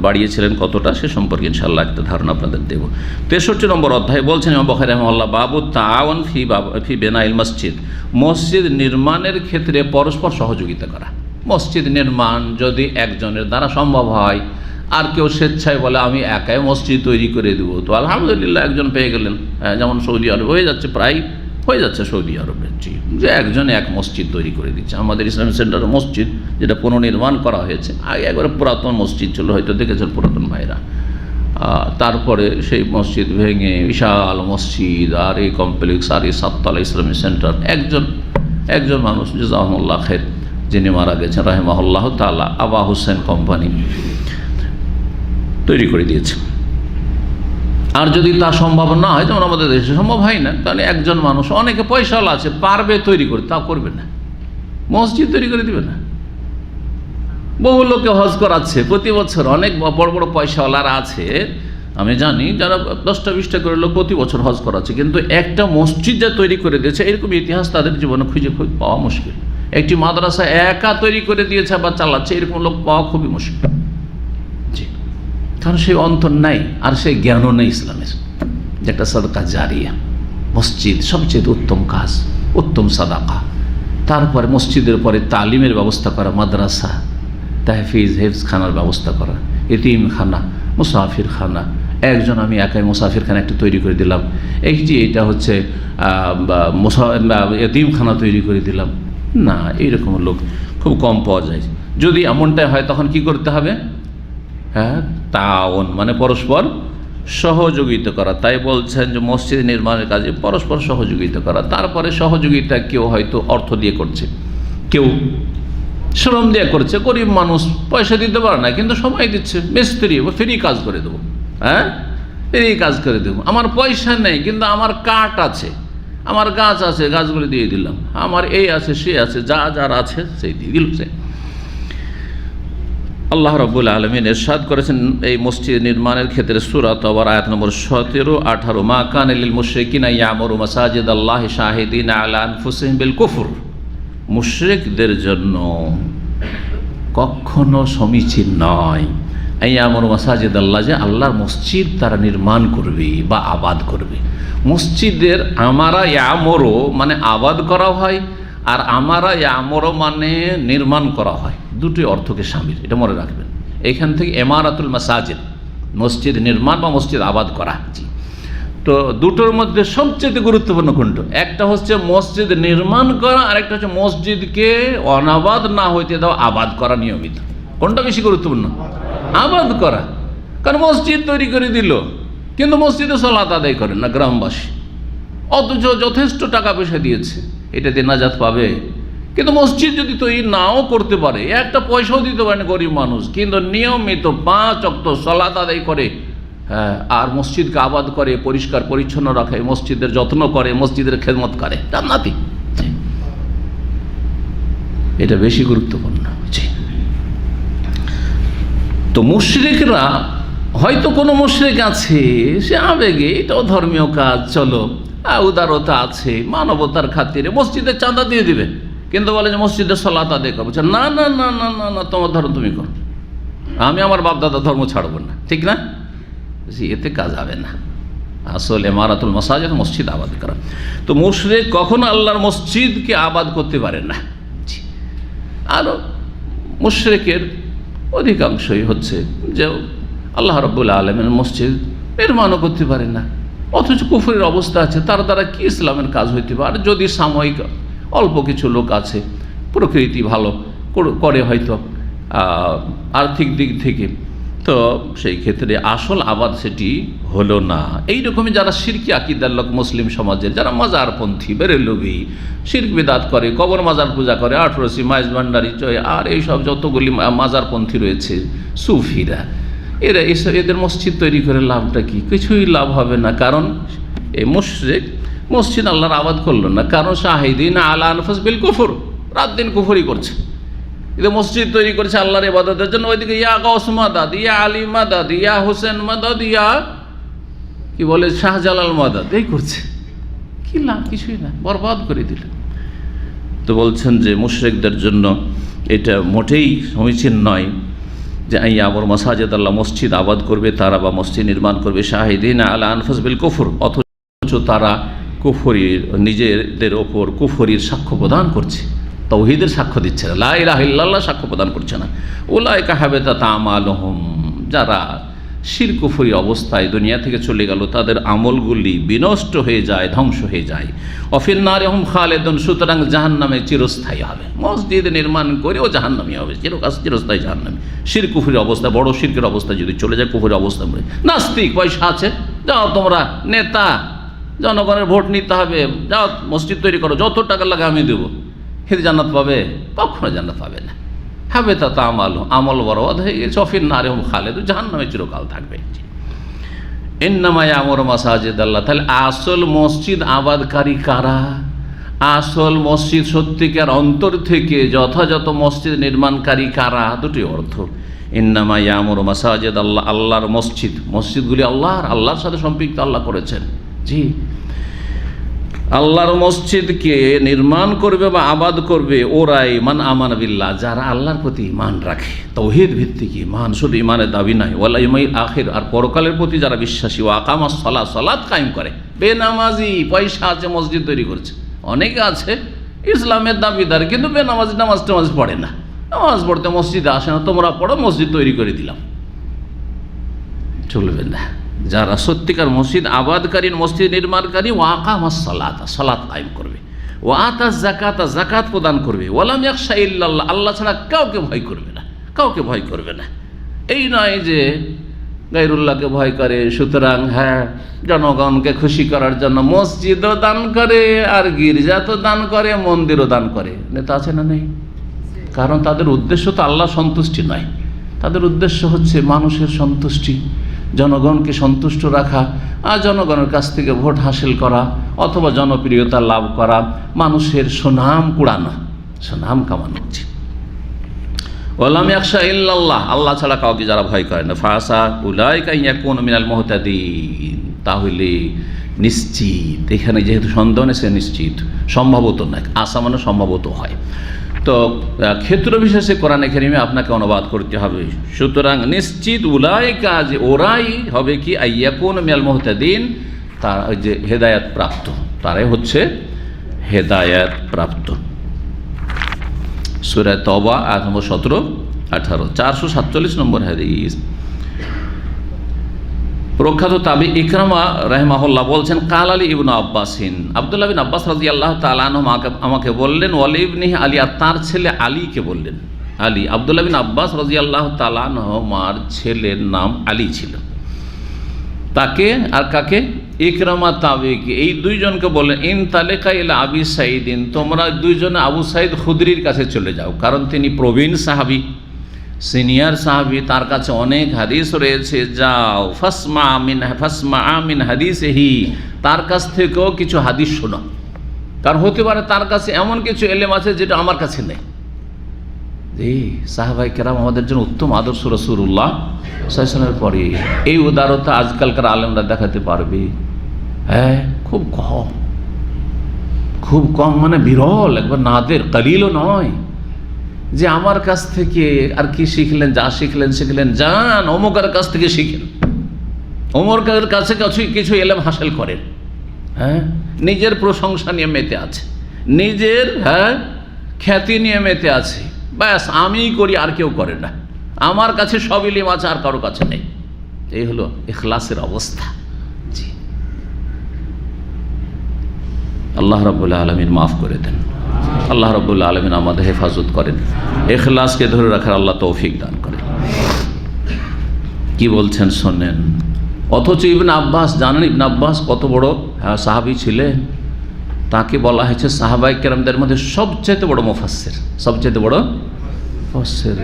বাড়িয়েছিলেন, কতটা সে সম্পর্কে ইনশাআল্লাহ একটা ধারণা আপনাদের দেব। 63 নম্বর অধ্যায় বলছেন ইমাম বুখারী রাহিমাহুল্লাহ, বাবু তাওন ফি বিনাইল মসজিদ, মসজিদ নির্মাণের ক্ষেত্রে পরস্পর সহযোগিতা করা। মসজিদ নির্মাণ যদি একজনের দ্বারা সম্ভব হয়, আর কেউ স্বেচ্ছায় বলে আমি একাই মসজিদ তৈরি করে দেবো, তো আলহামদুলিল্লাহ একজন পেয়ে গেলেন। যেমন সৌদি আরব হয়ে যাচ্ছে, প্রায় হয়ে যাচ্ছে সৌদি আরবে, যে একজন এক মসজিদ তৈরি করে দিচ্ছে। আমাদের ইসলামিক সেন্টার মসজিদ, যেটা পুনর্নির্মাণ করা হয়েছে, আগে একবারে পুরাতন মসজিদ ছিল, হয়তো দেখেছেন পুরাতন ভাইরা, তারপরে সেই মসজিদ ভেঙে বিশাল মসজিদ আর এই কমপ্লেক্স আর এই সাততলা ইসলামী সেন্টার একজন মানুষ জাযাহুল্লাহ খাইর যিনি মারা গেছেন রাহিমাহুল্লাহ তাআলা, আবা হুসেন কোম্পানি তৈরি করে দিয়েছে। আর যদি তা সম্ভব না হয়, যেমন আমাদের দেশে সম্ভব হয় না, তাহলে একজন মানুষ, অনেকে পয়সাওয়ালা আছে, পারবে তৈরি করে, তা করবে না, মসজিদ তৈরি করে দিবে না। বহু লোকে হজ করাচ্ছে প্রতি বছর, অনেক বড় বড় পয়সাওয়ালারা আছে আমি জানি, যারা 10টা-20টা করে লোক প্রতি বছর হজ করাচ্ছে, কিন্তু একটা মসজিদ যা তৈরি করে দিয়েছে এরকম ইতিহাস তাদের জীবনে খুঁজে পাওয়া মুশকিল। একটি মাদ্রাসা একা তৈরি করে দিয়েছে বা চালাচ্ছে, এরকম লোক পাওয়া খুবই মুশকিল। জি, কারণ সেই অন্তর নাই আর সেই জ্ঞানও নেই ইসলামের, যে একটা সাদকা জারিয়া। মসজিদ সবচেয়ে উত্তম কাজ, উত্তম সাদাকা। তারপরে মসজিদের পরে তালিমের ব্যবস্থা করা, মাদ্রাসা, তাহফিজ হেফজখানার ব্যবস্থা করা, এতিমখানা, মুসাফির খানা। একজন আমি একাই মুসাফির খানা একটা তৈরি করে দিলাম, এই যে এটা হচ্ছে এতিমখানা তৈরি করে দিলাম না, এইরকম লোক খুব কম পাওয়া যায়। যদি এমনটাই হয় তখন কি করতে হবে? হ্যাঁ, তাওন মানে পরস্পর সহযোগিতা করা। তাই বলছেন যে মসজিদ নির্মাণের কাজে পরস্পর সহযোগিতা করা। তারপরে সহযোগিতা কেউ হয়তো অর্থ দিয়ে করছে, কেউ শ্রম দিয়ে করছে, গরিব মানুষ পয়সা দিতে পারে না কিন্তু সময় দিচ্ছে, মিস্ত্রি ফ্রি কাজ করে দেবো, হ্যাঁ ফ্রি কাজ করে দেবো, আমার পয়সা নেই কিন্তু আমার কাঠ আছে, আমার গাছ আছে, গাছগুলো দিয়ে দিলাম, আমার এই আছে সে আছে, যার আছে সেই দিয়ে দিল। আল্লাহ রাব্বুল আলামিন ইরশাদ করেছেন এই মসজিদ নির্মাণের ক্ষেত্রে সূরা তাওবার আয়াত নম্বর 17-18, মা কানা লিল মুশরিকিনা ইয়ামুরু মাসাজিদাল্লাহি শাহিদিনা আলা আনফুসিহিম বিল কুফর। মুশরিকদের জন্য কখনো সমীচীন নয় ইয়ামুরু মাসাজিদাল্লাহ, যে আল্লাহর মসজিদ তারা নির্মাণ করবে বা আবাদ করবে। মসজিদের আমারা ইয়ামুরু মানে আবাদ করা হয়, আর আমারা ইয়ামুরু মানে নির্মাণ করা হয়, দুটি অর্থকে শামিল, এটা মনে রাখবেন। এইখান থেকে ইমারাতুল মাসাজিদ, মসজিদ নির্মাণ বা মসজিদ আবাদ করা। জি, তো দুটোর মধ্যে সবচেয়ে গুরুত্বপূর্ণ কোনটা? একটা হচ্ছে মসজিদ নির্মাণ করা, আর একটা হচ্ছে মসজিদকে অনাবাদ না হইতে দাও, আবাদ করা নিয়মিত। কোনটা বেশি গুরুত্বপূর্ণ? আবাদ করা। কারণ মসজিদ তৈরি করে দিল কিন্তু মসজিদে সালাত আদায় করেন না গ্রামবাসী, অথচ যথেষ্ট টাকা পয়সা দিয়েছে, এটা দিয়ে নাজাত পাবে। কিন্তু মসজিদ যদি তৈরি নাও করতে পারে, একটা পয়সাও দিতে পারে না গরিব মানুষ, কিন্তু নিয়মিত 5 ওয়াক্ত সালাত আদায় করে, হ্যাঁ, আর মসজিদকে আবাদ করে, পরিষ্কার পরিচ্ছন্ন রাখে, মসজিদের যত্ন করে, মসজিদের খেদমত করে, জান্নাতি। এটা বেশি গুরুত্বপূর্ণ। তো মুশরিকরা হয়তো কোনো মুশরিক আছে, সে আবেগে, এটাও ধর্মীয় কাজ, চলো উদারতা আছে, মানবতার খাতিরে মসজিদের চাঁদা দিয়ে দিবে, কিন্তু বলে যে মসজিদের সালাত আদায় করবো। না না না না না না, তোমার ধর্ম তুমি করো, আমি আমার বাপদাদা ধর্ম ছাড়বো না, ঠিক না? এতে কাজ হবে না। আসলে ইমারাতুল মাসাজিদ, মসজিদ আবাদ করা। তো মুশরিক কখনো আল্লাহর মসজিদকে আবাদ করতে পারে না। আর মুশরিকের অধিকাংশই হচ্ছে যে আল্লাহ রাব্বুল আলামিনের মসজিদ নির্মাণও করতে পারে না, অথচ কুফরের অবস্থা আছে, তার দ্বারা কি ইসলামের কাজ হইতে পারে? যদি সাময়িক অল্প কিছু লোক আছে, প্রকৃতি ভালো করে হয়তো আর্থিক দিক থেকে, তো সেই ক্ষেত্রে আসল আবাদ সেটি হলো না। এইরকমই যারা শিরকি আকিদার লোক, মুসলিম সমাজের যারা মাজারপন্থী, বেরেলভি, শিরক বিদাত করে, কবর মাজার পূজা করে, 18 মাইজ ভান্ডারি চয়, আর এইসব যতগুলি মাজারপন্থী রয়েছে, সুফিরা, এদের মসজিদ তৈরি করে লাভটা কি? কিছুই লাভ হবে না। কারণ এই মুশরিক মসজিদ আল্লাহর আবাদ করলো না, কারণ শাহিদিন আলা আনফুসিহিম বিল কুফর, রাত দিন কুফরি করছে। এদের মসজিদ তৈরি করেছে আল্লাহর ইবাদতের জন্য, ওইদিকে ইয়া গাউস মাদাদ, ইয়া আলী মাদাদ, ইয়া হোসেন মাদাদ, ইয়া কি বলে শাহজালাল মাদাদ, এই করছে। কি লাভ? কিছুই না, বরবাদ করে দিল। তো বলছেন যে মুশরিকদের জন্য এটা মোটেই সমীচীন নয় যে ইয়ামুরু মাসাজিদ আল্লাহ, মসজিদ আবাদ করবে তারা বা মসজিদ নির্মাণ করবে শাহিদিন আলা আনফুসিহিম বিল কুফর, অথচ তারা কুফরির, নিজেদের ওপর কুফরির সাক্ষ্য প্রদান করছে, তাওহীদের সাক্ষ্য দিচ্ছে না, লা ইলাহা ইল্লাল্লাহ সাক্ষ্য প্রদান করছে না। উলাইকা হাবিতাত আমালুহুম, যারা শিরক কুফরি অবস্থায় দুনিয়া থেকে চলে গেল, তাদের আমলগুলি বিনষ্ট হয়ে যায়, ধ্বংস হয়ে যায়। অফিন নারিহুম খালেদুন, সুতরাং জাহান্নামে চিরস্থায়ী হবে। মসজিদ নির্মাণ করেও জাহান্নামী হবে, চিরস্থায়ী জাহান্নামী। শিরক কুফরি অবস্থা, বড় শিরকের অবস্থা যদি চলে যায়, কুফরি অবস্থা মরে। নাস্তিক, পয়সা আছে, যাও তোমরা নেতা, জনগণের ভোট নিতে হবে, যাও মসজিদ তৈরি করো, যত টাকা লাগে আমি দেবো, হেরে জান্নাত পাবে? কখনো জান্নাত পাবে না। হবে তা আমল বরবাদ হয়ে গেছে। অফিন নারিহুম খালেদুন, জাহান্নামে চিরকাল থাকবে। ইন্নামা ইয়ামুরু মাসাজিদ আল্লাহ, তাহলে আসল মসজিদ আবাদকারী কারা? আসল মসজিদ সত্যিকার অন্তর থেকে যথাযথ মসজিদ নির্মাণকারী কারা? দুটি অর্থ। ইন্নামা ইয়ামুরু মাসাজিদ আল্লাহ, আল্লাহর মসজিদ, মসজিদগুলি আল্লাহর সাথে সম্পৃক্ত আল্লাহ করেছেন। জি, আল্লাহর মসজিদকে নির্মাণ করবে বা আবাদ করবে ওরাই মান আমানা বিল্লাহ, যারা আল্লাহর প্রতি ঈমান রাখে, তাওহীদ ভিত্তিক ঈমান, শুধু ঈমানের দাবি নাই, ওয়াল ইয়াউমিল আখির, আর পরকালের প্রতি যারা বিশ্বাসী, ওয়া আকামাস সালাত, সালাত কায়েম করে। বেনামাজি, পয়সা আছে, মসজিদ তৈরি করছে। অনেকে আছে ইসলামের দাবিদার, কিন্তু বেনামাজি, নামাজ পড়ে না, নামাজ পড়তে মসজিদে আসে না, তোমরা পড়ো, মসজিদ তৈরি করে দিলাম, চলবে না। যারা সত্যিকার মসজিদ আবাদকারী, মসজিদ নির্মাণকারী, ওয়াকামাস সালাত, সালাত কায়েম করবে, ওয়া আতাজ যাকাত, যাকাত প্রদান করবে, ওয়ালাম ইয়াখশা ইল্লাল্লাহ, আল্লাহ ছাড়া কাউকে ভয় করবে না, কাউকে ভয় করবে না। এই নয় যে গায়রুল্লাহকে ভয় করে, সুতরাং জনগণকে খুশি করার জন্য মসজিদও দান করে, আর গির্জা তো দান করে, মন্দিরও দান করে। নেতা আছে না নেই? কারণ তাদের উদ্দেশ্য তো আল্লাহ সন্তুষ্টি নয়, তাদের উদ্দেশ্য হচ্ছে মানুষের সন্তুষ্টি, জনগণকে সন্তুষ্ট রাখা, আর জনগণের কাছ থেকে ভোট হাসিল করা, অথবা জনপ্রিয়তা লাভ করা, মানুষের সুনাম কুড়ানো, সুনাম কামানো উচিত। ওয়ালাম ইয়াখশা ইল্লাল্লাহ, আল্লাহ ছাড়া কাউকে যারা ভয় করে না, ফাসা উলাইকা ইয়াকুনু মিনাল মুহতাদিন, তাহলে নিশ্চিত, এখানে যেহেতু সন্দেহ নেই, সে নিশ্চিত, সম্ভবত নয়, আশা মানে সম্ভবত হয়। তো ক্ষেত্র বিশেষে কোরআনে কারিমে আপনাকে অনুবাদ করতে হবে। সুতরাং নিশ্চিত উলাইকা, যে ওরাই হবে কি, আইয়াকুন মিনাল মুহতাদিন, তার যে হেদায়াত প্রাপ্ত, তারাই হচ্ছে হেদায়াত প্রাপ্ত। সূরা তওবা আয়াত নম্বর 17-18, 447 নম্বর হাদিস। প্রখ্যাত তাবি ইকরামা রাহিমাহুল্লাহ বলছেন, কাল আলী ইবনু আব্বাসিন, আব্দুল্লাহ বিন আব্বাস রাদিয়াল্লাহু তাআলা আনহু আমাকে বললেন, ওয়ালি ইবনিহি আলী, আর তার ছেলে আলীকে বললেন। আলী, আব্দুল্লাহ বিন আব্বাস রাদিয়াল্লাহু তাআলা আনহু মার ছেলের নাম আলী ছিল। তাকে আর কাকে? ইকরামা তাবিকে, এই দুইজনকে বললেন, ইন তালেকা ইলা আবি সাইদিন, তোমরা দুইজনে আবু সাইদ খুদরির কাছে চলে যাও, কারণ তিনি প্রবীণ সাহাবী, সিনিয়র সাহাবী, তার কাছে অনেক হাদিস রয়েছে। যাও, ফাসমা আমিন হাদিসেহি, তার কাছ থেকেও কিছু হাদিস শোনো, কারণ হতে পারে তার কাছে এমন কিছু এলেম আছে যেটা আমার কাছে নেই। সাহাবাই কেরাম আমাদের জন্য উত্তম আদর্শ। রাসূলুল্লাহ সাল্লাল্লাহু আলাইহি ওয়াসাল্লামের পরে এই উদারতা আজকালকার আলেমরা দেখাতে পারবে? খুব কম, মানে বিরল, একবার নাদের, কালিলও নয়, যে আমার কাছ থেকে আর কি শিখলেন, যা শিখলেন যান অমুকের কাছ থেকে শিখেন, অমুকের কাছে কিছু এলেম হাসিল করেন। নিজের প্রশংসা নিয়ে মেতে আছে, নিজের খ্যাতি নিয়ে মেতে আছে, ব্যাস আমি করি, আর কেউ করে না, আমার কাছে সব ইলম আছে, আর কারো কাছে নেই। এই হলো ইখলাসের অবস্থা। জি, আল্লাহ রাব্বুল আলামিন মাফ করে দেন, আল্লাহ রাব্বুল আলামিন আমাদের হেফাজত করেন, ইখলাসকে ধরে রাখার আল্লাহ তৌফিক দান করেন। কি বলছেন শোনেন। অথচ ইবনে আব্বাস, জানেন ইবনে আব্বাস কত বড় সাহাবী ছিলেন? তাকে বলা হয়েছে সাহাবায়ে কেরামদের মধ্যে সবচেয়ে বড় মুফাসসির, সবচেয়ে বড় মুফাসসির।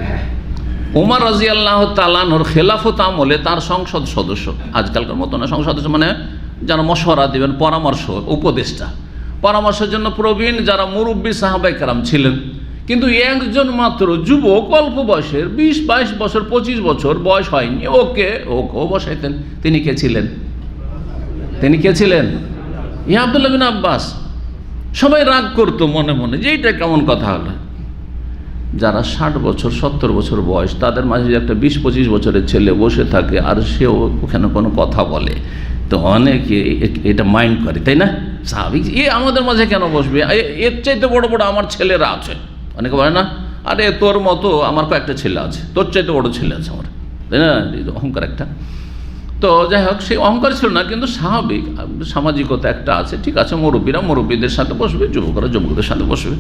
ওমর রাদিয়াল্লাহু তাআলা আনহুর খেলাফত আমলে তার সংসদ সদস্য, আজকালকার মতো না, সংসদ সদস্য মানে যারা মশওয়ারা দেবেন, পরামর্শ, উপদেষ্টা, পরামর্শের জন্য প্রবীণ যারা মুরব্বী সাহাবায়ে কেরাম ছিলেন, কিন্তু একজন মাত্র যুবক, অল্প বয়সের, 20-22 বছর, 25 বছর বয়স হয়নি, ওকেও বসাইতেন। তিনি কে ছিলেন? ইয়া আব্দুল্লাহ বিন আব্বাস। সবাই রাগ করতো মনে মনে যে এইটা কেমন কথা হলো। যারা 60 বছর 70 বছর বয়স, তাদের মাঝে একটা 20-25 বছরের ছেলে বসে থাকে, আর সেও ওখানে কোনো কথা বলে, তো অনেকে এটা মাইন্ড করে, তাই না? স্বাভাবিক, আমাদের মাঝে কেন বসবে, এর চাইতে বড় বড় আমার ছেলেরা আছে। অনেকে বলে না, আরে তোর মতো আমার কয়েকটা ছেলে আছে, তোর চাইতে বড় ছেলে আছে আমার, তাই না? অহংকার একটা। তো যাই হোক, সেই অহংকার ছিল না, কিন্তু স্বাভাবিক সামাজিকতা একটা আছে, ঠিক আছে, মুরব্বীরা মুরব্বীদের সাথে বসবে, যুবকরা যুবকদের সাথে বসবে।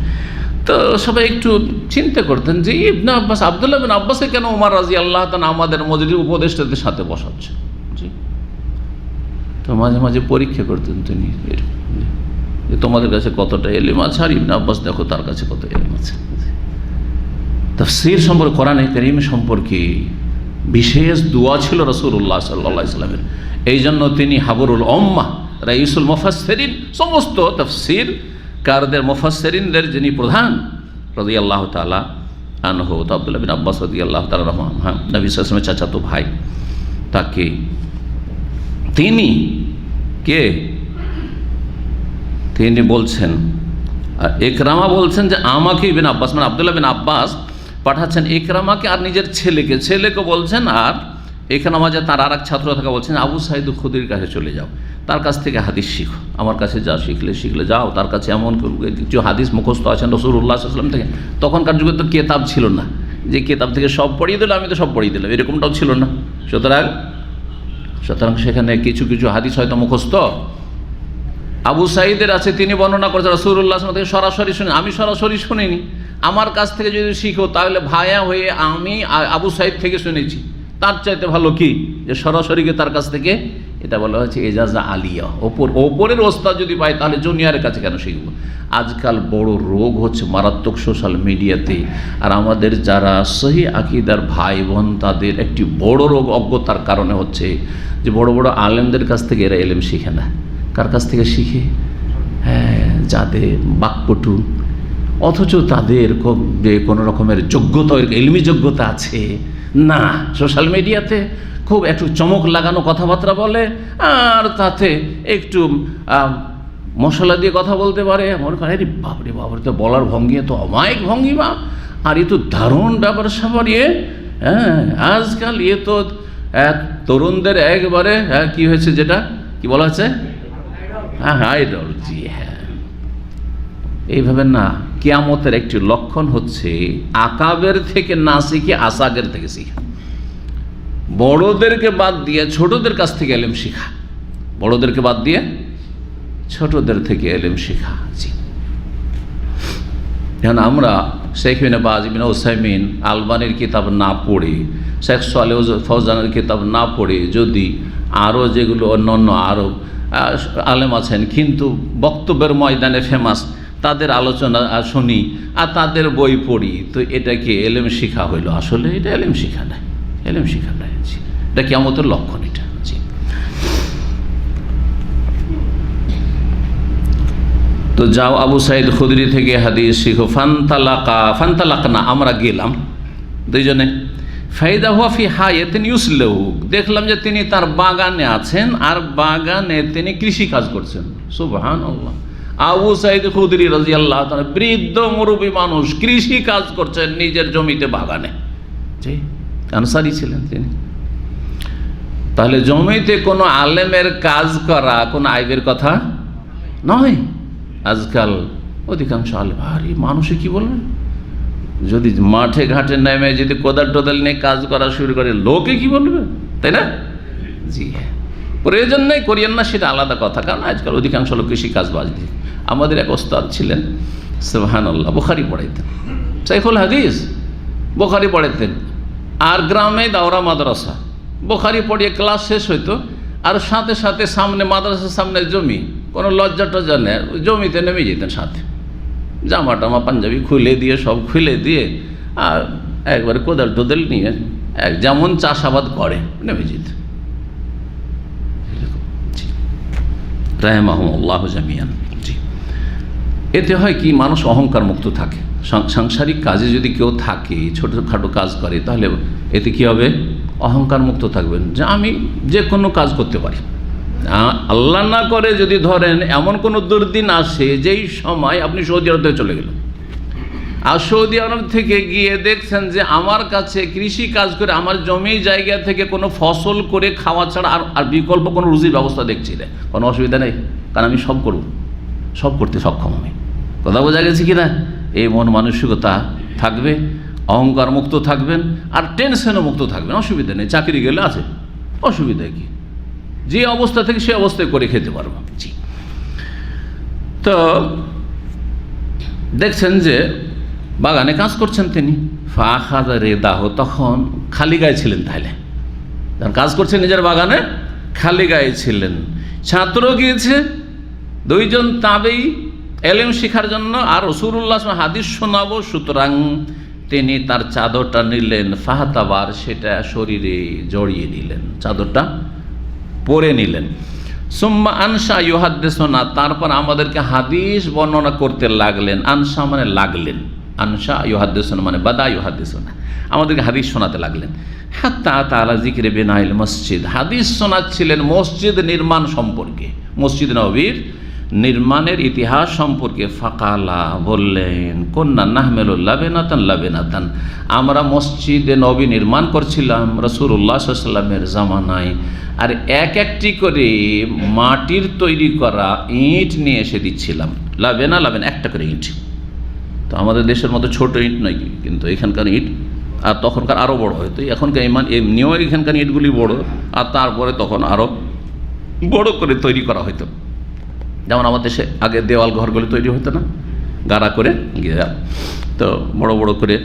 তো সবাই একটু চিন্তা করতেন যে ইবনে আব্বাস, আব্দুল্লাহ বিন আব্বাসকে কেন ওমর রাদিয়াল্লাহু তাআলা আমাদের মজলিসের উপদেষ্টাদের সাথে বসাচ্ছে। জি, তো মাঝে মাঝে পরীক্ষা করতেন তিনি যে তোমাদের কাছে কতটা ইলম আছে, আর ইবনে আব্বাস দেখো তার কাছে কত ইলম আছে। তাফসীর সম্পর্কে, কোরআনে কারীম সম্পর্কে বিশেষ দোয়া ছিল রাসূলুল্লাহ সাল্লাল্লাহু আলাইহি ওয়াসাল্লামের। এই জন্য তিনি হাবরুল উম্মাহ, রাইসুল মুফাসসিরিন, সমস্ত তাফসীর কারদের মুফাসসিরিনদের যিনি প্রধান রাদিয়াল্লাহু তাআলা আনহু, তো আব্দুল্লাহ বিন আব্বাস রাদিয়াল্লাহু তাআলা নবী সাল্লাল্লাহু আলাইহি ওয়াসাল্লামের চাচাতো ভাই, তাকে তিনি বলছেন, ইকরামা বলছেন যে আমাকে ইবনে আব্বাস, মানে আব্দুল্লাহ বিন আব্বাস পাঠাচ্ছেন ইকরামাকে আর নিজের ছেলেকে বলছেন, আর ইকরামা যে তার আর এক ছাত্র থাকা বলছেন আবু সাঈদ খুদরির কাছে চলে যাও, তার কাছ থেকে হাদিস শিখো, আমার কাছে যা শিখলে যাও, তার কাছে এমন কিছু হাদিস মুখস্থ আছেন রাসূলুল্লাহ সাল্লাল্লাহু আলাইহি ওয়াসাল্লাম থেকে। তখনকার যুগে তো কেতাব ছিল না, যে কেতাব থেকে সব পড়িয়ে দিল, আমি তো সব পড়িয়ে দিলাম, এরকমটাও ছিল না। সুতরাং সেখানে কিছু কিছু হাদিস হয়তো মুখস্থ আবু সাঈদের আছে, তিনি বর্ণনা করেছেন রাসূলুল্লাহ সাল্লাল্লাহু আলাইহি ওয়াসাল্লাম থেকে সরাসরি শুনে, আমি সরাসরি শুনিনি, আমার কাছ থেকে যদি শিখো তাহলে ভায়া হয়ে আমি আবু সাঈদ থেকে শুনেছি, তার চাইতে ভালো কি যে সরাসরিকে তার কাছ থেকে। এটা বলা হয়েছে এজাজা আলিয়া, ওপরের ওস্তাদ যদি পাই তাহলে জুনিয়রের কাছে কেন শিখবো। আজকাল বড় রোগ হচ্ছে মারাত্মক সোশ্যাল মিডিয়াতে, আর আমাদের যারা সহি আকীদার ভাই বোন তাদের একটি বড় রোগ অজ্ঞতার কারণে হচ্ছে যে বড় বড় আলেমদের কাছ থেকে এরা ইলম শিখে না। কার কাছ থেকে শিখে? হ্যাঁ, যাদের বাকপটু, অথচ তাদের যে কোনো রকমের যোগ্যতা, ইলমি যোগ্যতা আছে না, সোশ্যাল মিডিয়াতে খুব একটু চমক লাগানো কথাবার্তা বলে, আর তাতে একটু মশলা দিয়ে কথা বলতে পারে। মনে করে আরে বাবরে বাবরে, তো বলার ভঙ্গি তো অমায়িক ভঙ্গিমা, আর এ তো দারুণ ব্যাপার স্যাপার। হ্যাঁ, আজকাল তো তরুণদের একবারে কি হয়েছে, যেটা কি বলা হচ্ছে, হ্যাঁ আইডল। জি হ্যাঁ, এইভাবে না, কিয়ামতের একটি লক্ষণ হচ্ছে আকাবের থেকে না শিখে আসাগের থেকে শিখা, বড়দেরকে বাদ দিয়ে ছোটদের কাছ থেকে ইলম শিখা, বড়দেরকে বাদ দিয়ে ছোটদের থেকে ইলম শিখা। জি, এখন আমরা শেখ ইবনে বাজ, ইবনে উসাইমিন, আলবানির কিতাব না পড়ে, শেখ সালেহ ফৌজানের কিতাব না পড়ে, যদি আরও যেগুলো অন্যান্য আরও আলেম আছেন কিন্তু বক্তব্যের ময়দানে ফেমাস, তাদের আলোচনা শুনি আর তাদের বই পড়ি, তো এটা কি ইলম শিখা হইল? আসলে এটা ইলম শিখা নাই, ইলম শিখা নাই। এটা কিয়ামতের লক্ষণ। এটা জি, তো যাও আবু সাঈদ খুদরি থেকে হাদিস শিখো। ফান্তালাকনা, আমরা গেলাম দুইজনে। ফাইদা হুয়া ফি হায়াতিন ইউসলিহু, দেখলাম যে তিনি তার বাগানে আছেন, আর বাগানে তিনি কৃষি কাজ করছেন। সুবহানাল্লাহ, আবু সাঈদ খুদরি রাদিয়াল্লাহু তাআলা, বৃদ্ধ মুরব্বী মানুষ, কৃষি কাজ করছেন নিজের জমিতে, বাগানে। জি, আনসারী ছিলেন তিনি। তাহলে জমিতে কোনো আলেমের কাজ করা কোনো আইবের কথা নয়। আজকাল অধিকাংশ আলেম, আরে মানুষে কি বলবেন, যদি মাঠে ঘাটে নেমে যদি কোদাল টোদাল নিয়ে কাজ করা শুরু করে, লোকে কি বলবে, তাই না? জি হ্যাঁ, প্রয়োজন নেই, করিয়েন না, সেটা আলাদা কথা। কারণ আজকাল অধিকাংশ লোক কৃষি কাজ বাজ দিয়ে। আমাদের এক ওস্তাদ ছিলেন, সুবহানাল্লাহ, বুখারী পড়াইতেন, শাইখুল হাদিস, বুখারী পড়াইতেন, আর গ্রামে দাওরা মাদ্রাসা, বুখারী পড়িয়ে ক্লাস শেষ হইতো, আর সাথে সাথে সামনে মাদ্রাসার সামনে জমি, কোনো লজ্জা টজ্জা নেই, জমিতে নেমে যেতেন, সাথে জামা টামা পাঞ্জাবি খুলে দিয়ে, সব খুলে দিয়ে, আর একবারে কোদাল টোদাল নিয়ে যেমন চাষাবাদ করে নেমে যেতেন। রাহিমাহুমুল্লাহ জামিয়ান। জি, এতে হয় কি, মানুষ অহংকার মুক্ত থাকে। সাংসারিক কাজে যদি কেউ থাকে, ছোটোখাটো কাজ করে, তাহলে এতে কি হবে, অহংকার মুক্ত থাকবেন যে আমি যে কোনো কাজ করতে পারি। আল্লাহ না করে যদি ধরেন এমন কোনো দুর্দিন আসে যেই সময় আপনি সৌদি আরবে চলে গেলেন, আর সৌদি আরব থেকে গিয়ে দেখছেন যে আমার কাছে কৃষি কাজ করে আমার জমি জায়গা থেকে কোনো ফসল করে খাওয়া ছাড়া আর বিকল্প কোনো রুজির ব্যবস্থা দেখছি না, কোনো অসুবিধা নেই, কারণ আমি সব করব, সব করতে সক্ষম আমি। কথা বোঝা গেছে কি না? এই মন মানসিকতা থাকবে, অহংকার মুক্ত থাকবেন, আর টেনশনও মুক্ত থাকবেন, অসুবিধা নেই। চাকরি গেলে আছে, অসুবিধা কি, যে অবস্থা থেকে সে অবস্থায় করে খেতে পারবো। জি, তো দেখছেন যে বাগানে কাজ করছেন তিনি, ফাখাযা রিদাহ, তখন খালি গায়ে ছিলেন। তাহলে যখন কাজ করছেন নিজের বাগানে খালি গায়ে ছিলেন। ছাত্র গিয়েছে, দুইজন তাবেঈ এলেম শিখার জন্য, আর রাসূলুল্লাহ হাদিস শোনাবো, সুতরাং তিনি তার চাদরটা নিলেন, ফাহাতাবার, সেটা শরীরে জড়িয়ে নিলেন, চাদরটা পরে নিলেন। সুম্মা আনসা ইউহাদ্দিসুনা, তারপর আমাদেরকে হাদিস বর্ণনা করতে লাগলেন। আনসা মানে লাগলেন, আনসা ইউহাদ্দিসুনা মানে বাদা ইউহাদ্দিসুনা, আমাদেরকে হাদিস শোনাতে লাগলেন। হাত্তা তাআলা যিকরে বিনাইল মসজিদ, হাদিস শোনাচ্ছিলেন মসজিদ নির্মাণ সম্পর্কে, মসজিদ নববীর নির্মাণের ইতিহাস সম্পর্কে। ফাকালা, বললেন, কন্না নাহমেলু লাবেনাতান লাবেনাতান, আমরা মসজিদে নবী নির্মাণ করছিলাম রাসূলুল্লাহ সাল্লাল্লাহু আলাইহি ওয়াসাল্লামের জামানায়, আর এক একটি করে মাটির তৈরি করা ইট নিয়ে এসে দিচ্ছিলাম। লাবেনা লাবেনা, একটা করে ইট। তো আমাদের দেশের মতো ছোট ইট নয়, কিন্তু এখানকার ইট, আর তখনকার আরও বড় হয়তো, এখনকার এমনিও এখানকার ইটগুলি বড়, আর তারপরে তখন আরও বড় করে তৈরি করা হতো। যেমন আমাদের দেশে আগে দেওয়াল ঘরগুলি তৈরি হতো না, গাড়া করে গিয়ে, তো বড় বড় করে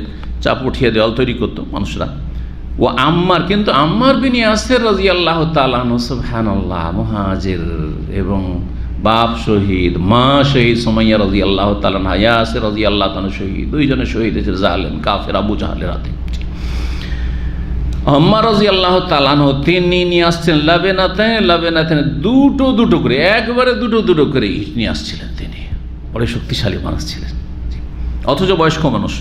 চাপ উঠিয়ে দেওয়াল তৈরি করতো মানুষরা। ও আম্মার, কিন্তু আম্মার বিন ইয়াসির রাদিয়াল্লাহু তাআলা আনহু, সুবহানাল্লাহ, মুহাজির এবং বাপ শহীদ, মা শহীদ সুমাইয়া রাদিয়াল্লাহু তাআলা আনহা, ইয়াসির রাদিয়াল্লাহু তাআলা শহীদ, দুইজনে শহীদ হয়েছে জালেম কাফের আবু জাহলের হাতে। আম্মার রাদিয়াল্লাহু তাআলা আনহু তিনি নিয়ে আসছেন লাবেনাতে, দুটো দুটো করে, একবারে দুটো দুটো করে ইট নিয়ে আসছিলেন। তিনি বড় শক্তিশালী মানুষ ছিলেন, অথচ বয়স্ক মানুষ।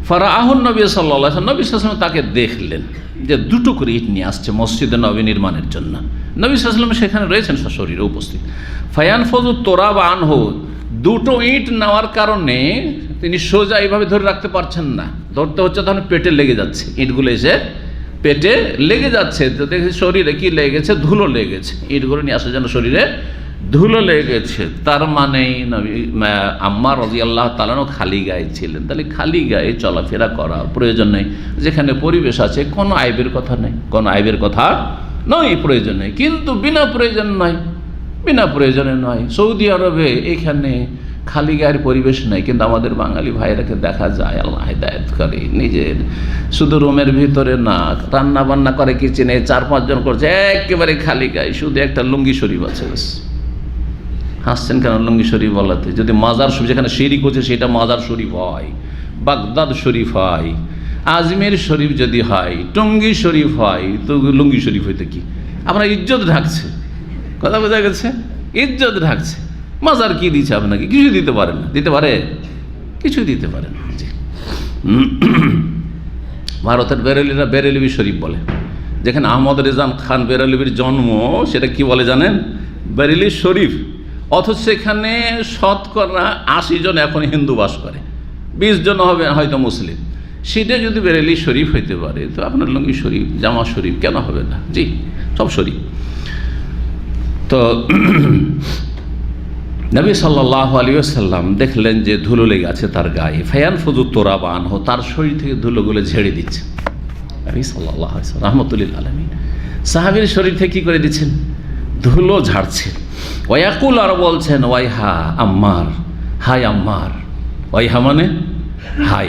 ফারাআহুন নবী সাল্লাল্লাহু আলাইহি ওয়াসাল্লাম, নবী সাল্লাল্লাহু আলাইহি ওয়াসাল্লাম তাকে দেখলেন যে দুটো করে ইট নিয়ে আসছে মসজিদে নবী নির্মাণের জন্য। নবী সাল্লাল্লাহু আলাইহি ওয়াসাল্লাম সেখানে রয়েছেন, সশরীরে উপস্থিত। ফায়ানফুযু তুরাব আনহু, দুটো ইট নেওয়ার কারণে তিনি সোজা এইভাবে ধরে রাখতে পারছেন না, ধরতে হচ্ছে, তখন পেটে লেগে যাচ্ছে, ইটগুলো এসে পেটে লেগে যাচ্ছে। তো দেখি শরীরে কি লেগেছে, ধুলো লেগেছে, ইটগুলো নিয়ে আসার জন্য শরীরে ধুলো লেগেছে। তার মানে আম্মার রাদিয়াল্লাহু তাআলা খালি গায়ে ছিলেন। তাহলে খালি গায়ে চলাফেরা করার প্রয়োজন নেই, যেখানে পরিবেশ আছে, কোনো আইবের কথা নেই, কোনো আইবের কথা নয়, প্রয়োজন নেই। কিন্তু বিনা প্রয়োজন নয়, বিনা প্রয়োজনে নয়। সৌদি আরবে এখানে খালি গায়ের পরিবেশ নেই, কিন্তু আমাদের বাঙালি ভাইরাকে দেখা যায়, আল্লাহ হিদায়াত করে, নিজের শুধু রুমের ভিতরে না, রান্না বান্না করে কিচেনে 4-5 জন করছে, একেবারে খালি গায়ে, শুধু একটা লুঙ্গি শরীফ আছে। হাসছেন কেন লুঙ্গি শরীফ বলাতে? যদি মাজার শরীফ, যেখানে শিরিক হচ্ছে সেটা মাজার শরীফ হয়, বাগদাদ শরীফ হয়, আজমের শরীফ যদি হয়, টঙ্গী শরীফ হয়, তো লুঙ্গি শরীফ হইতে কি আপনার ইজ্জত ঢাকছে, কথা বোঝা গেছে? ইজ্জত ঢাকছে। মাজার কি দিচ্ছে আপনাকে? কিছু দিতে পারেন না, দিতে পারে? কিছু দিতে পারেন না। ভারতের বেরেলিরা বেরেলভি শরীফ বলে, যেখানে আহমদ রেজান খান বেরেলভির জন্ম, সেটা কি বলে জানেন? বেরেলি শরীফ। অথচ সেখানে শতকরা 80 জন এখন হিন্দু বাস করে, 20 জন হবে হয়তো মুসলিম। সেটা যদি বেরেলি শরীফ হইতে পারে, তো আপনার লুঙ্গি শরীফ, জামা শরীফ কেন হবে না? জি, সব শরীফ। তো নবী সাল্লাল্লাহু আলাইহি ওয়াসাল্লাম দেখলেন যে ধুলো লেগে আছে তার গায়ে। ফায়ানফুযু তুরাব আনহু, তার শরীর থেকে ধুলোগুলো ঝেড়ে দিচ্ছে নবী সাল্লাল্লাহু আলাইহি ওয়াসাল্লাম রাহমাতুল লিল আলামিন। সাহাবীর শরীর থেকে কি করে দিচ্ছেন? ধুলো ঝাড়ছেন। ওয়াকুল, আর বলছেন, ওয়াইহা আম্মার, হাই আম্মার। ওয়াইহা মানে হাই,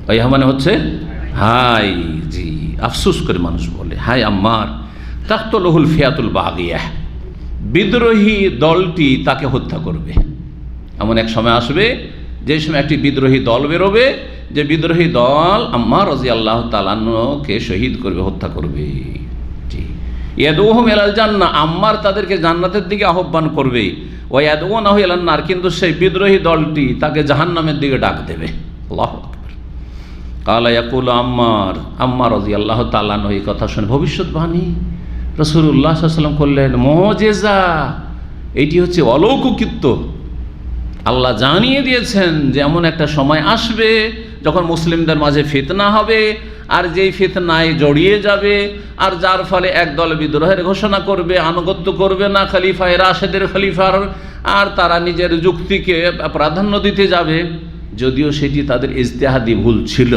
ওয়াইহা মানে হচ্ছে হাই। জি, আফসোস করে মানুষ বলে, হাই আম্মার, তাকতুলুহুল ফিয়াতুল বাগিয়াহ, বিদ্রোহী দলটি তাকে হত্যা করবে। এমন এক সময় আসবে যে সময় একটি বিদ্রোহী দল বেরোবে, যে বিদ্রোহী দল আম্মার রাদিয়াল্লাহু তাআলা আনহুকে শহীদ করবে, হত্যা করবে। জি, ইয়াদউহুম ইলাল জান্নাহ, আম্মার তাদেরকে জান্নাতের দিকে আহ্বান করবে। ওয়া ইয়াদউনাহু ইলান নার, কিন্তু সেই বিদ্রোহী দলটি তাকে জাহান্নামের দিকে ডাক দেবে। আল্লাহু আকবার। কালা ইয়াকুলু আম্মার, আম্মার রাদিয়াল্লাহু তাআলা আনহু এই কথা শুনে ভবিষ্যৎবাণী রাসূলুল্লাহ সাল্লাল্লাহু আলাইহি ওয়াসাল্লাম করলেন, মুজিজা, এটি হচ্ছে অলৌকিকত্ব। আল্লাহ জানিয়ে দিয়েছেন যে এমন একটা সময় আসবে যখন মুসলিমদের মাঝে ফিতনা হবে, আর যেই ফিতনায় জড়িয়ে যাবে, আর যার ফলে একদল বিদ্রোহের ঘোষণা করবে, আনুগত্য করবে না খলিফায়ে রাশেদের খলিফার, আর তারা নিজের যুক্তিকে প্রাধান্য দিতে যাবে, যদিও সেটি তাদের ইজতিহাদি ভুল ছিল।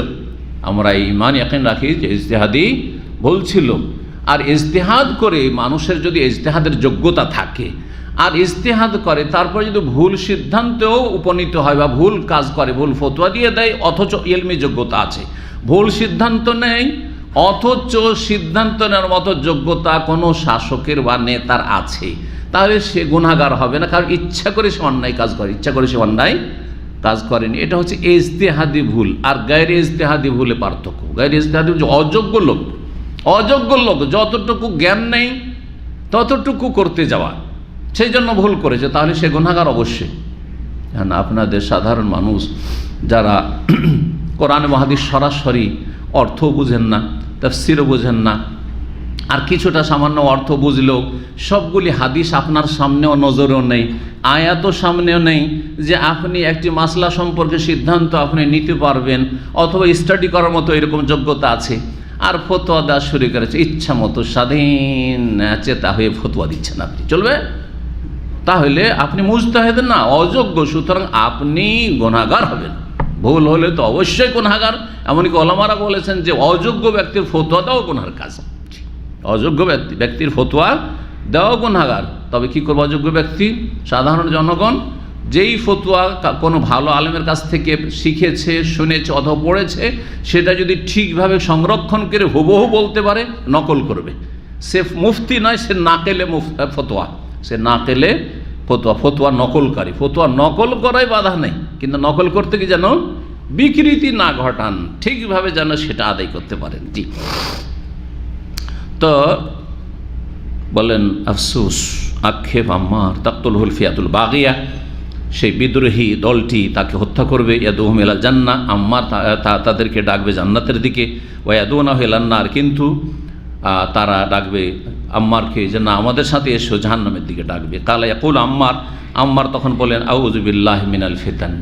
আমরা ইমান ইয়াকিন রাখি যে ইজতিহাদি ভুল ছিল। আর ইজতিহাদ করে মানুষের যদি ইজতিহাদের যোগ্যতা থাকে আর ইজতিহাদ করে তারপর যদি ভুল সিদ্ধান্তেও উপনীত হয় বা ভুল কাজ করে, ভুল ফতোয়া দিয়ে দেয় অথচ ইলমি যোগ্যতা আছে, ভুল সিদ্ধান্ত নেই অথচ সিদ্ধান্ত নেওয়ার মতো যোগ্যতা কোনো শাসকের বা নেতার আছে, তাহলে সে গুনাহগার হবে না, কারণ ইচ্ছা করে সে অন্যায় কাজ করে, ইচ্ছা করে সে অন্যায় কাজ করেনি। এটা হচ্ছে ইজতিহাদি ভুল আর গায়রে ইজতিহাদি ভুলে পার্থক্য। গায়রে ইজতিহাদি ভুল অযোগ্য লোক, অযোগ্য লোক যতটুকু জ্ঞান নেই ততটুকু করতে যাওয়া, সেই জন্য ভুল করেছে, তাহলে সে গুনাহগার অবশ্যই। হ্যাঁ, আপনাদের সাধারণ মানুষ যারা কোরআন ও হাদিস সরাসরি অর্থ বুঝেন না, তাফসীরও বুঝেন না, আর কিছুটা সামান্য অর্থ বুঝলেও সবগুলি হাদিস আপনার সামনেও নজরেও নেই, আয়াতও সামনেও নেই যে আপনি একটি মাসলা সম্পর্কে সিদ্ধান্ত আপনি নিতে পারবেন অথবা স্টাডি করার মতো এরকম যোগ্যতা আছে, আর ফতোয়া দেওয়া শুরু করেছে ইচ্ছা মতো স্বাধীন চেতা হয়ে ফতোয়া দিচ্ছেন আপনি, চলবে? তাহলে আপনি মুজতাহিদ না, অযোগ্য, সুতরাং আপনি গুনাহগার হবেন। ভুল হলে তো অবশ্যই গুনাহগার। এমনকি ওলামারা বলেছেন যে অযোগ্য ব্যক্তির ফতোয়া দেওয়া গুনাহের কাজ, অযোগ্য ব্যক্তির ফতোয়া দেওয়া গুনাহগার। তবে কি করবো, অযোগ্য ব্যক্তি সাধারণ জনগণ যেই ফতোয়া কোনো ভালো আলেমের কাছ থেকে শিখেছে, শুনেছে অথবা পড়েছে, সেটা যদি ঠিকভাবে সংরক্ষণ করে হুবহু বলতে পারে, নকল করবে। সে মুফতি নয়, সে নাকেলে ফতোয়া, সে নাকেলে ফতোয়া, ফতোয়া নকলকারী। ফতোয়া নকল করাই বাধা নেই, কিন্তু নকল করতে কি যেন বিকৃতি না ঘটান, ঠিকভাবে যেন সেটা আদায় করতে পারেন। জি, তো বলেন আফসুস, আক্ষেপ, আম্মার তাকতুলহুল ফিয়াতুল বাগিয়া, সেই বিদ্রোহী দলটি তাকে হত্যা করবে। ইয়াদুহুম ইলাল জান্নাহ, আম্মার তাদেরকে ডাকবে জান্নাতের দিকে। ওয়া ইয়াদুনাহু ইলান নার, কিন্তু তারা ডাকবে আম্মারকে যে না আমাদের সাথে এসো, জাহান্নামের দিকে ডাকবে। কালা ইয়াকুল আম্মার, আম্মার তখন বলেন আউযু বিল্লাহি মিনাল ফিতান,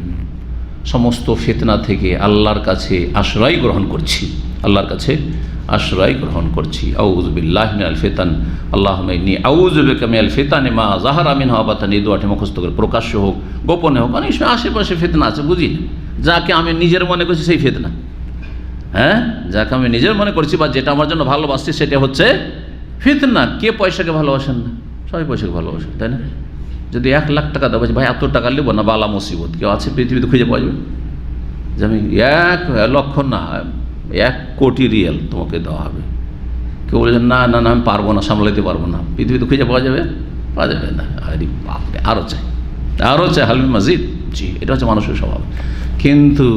সমস্ত ফিতনা থেকে আল্লাহর কাছে আশ্রয় গ্রহণ করছি, আল্লাহর কাছে আশ্রয় গ্রহণ করছি। আউযু বিল্লাহি মিনাল ফিতান, আল্লাহুম্মা ইন্নী আউযু বিকা মিনাল ফিতানি মা যাহারা মিনহা ওয়া বাতান। এই দোয়াটি মুখস্থ করে, প্রকাশ্য হোক গোপনে হোক, অনেক সময় আশেপাশে ফিতনা আছে, বুঝি না, যাকে আমি নিজের মনে করছি সেই ফিতনা। হ্যাঁ, যাকে আমি নিজের মনে করছি বা যেটা আমার জন্য ভালোবাসছি সেটা হচ্ছে ফিতনা। কে পয়সাকে ভালোবাসেন না? সবাই পয়সাকে ভালোবাসেন, তাই না? যদি 1 লাখ টাকা দেবো, ভাই এত টাকা নেব না, বালা মুসিবত কেউ আছে পৃথিবীতে খুঁজে পাওয়া যাবে যে আমি 1 লক্ষ না 1 কোটি রিয়াল তোমাকে দেওয়া হবে? কেউ বলেছেন না না না আমি পারবো না, সামলাইতে পারবো না, পৃথিবীতে খুঁজে পাওয়া যাবে? পাওয়া যাবে না। আরে বাপরে, আরও চাই, আরও চাই, হালমি মাজিদ। জি, এটা হচ্ছে মানুষের স্বভাব। কিন্তু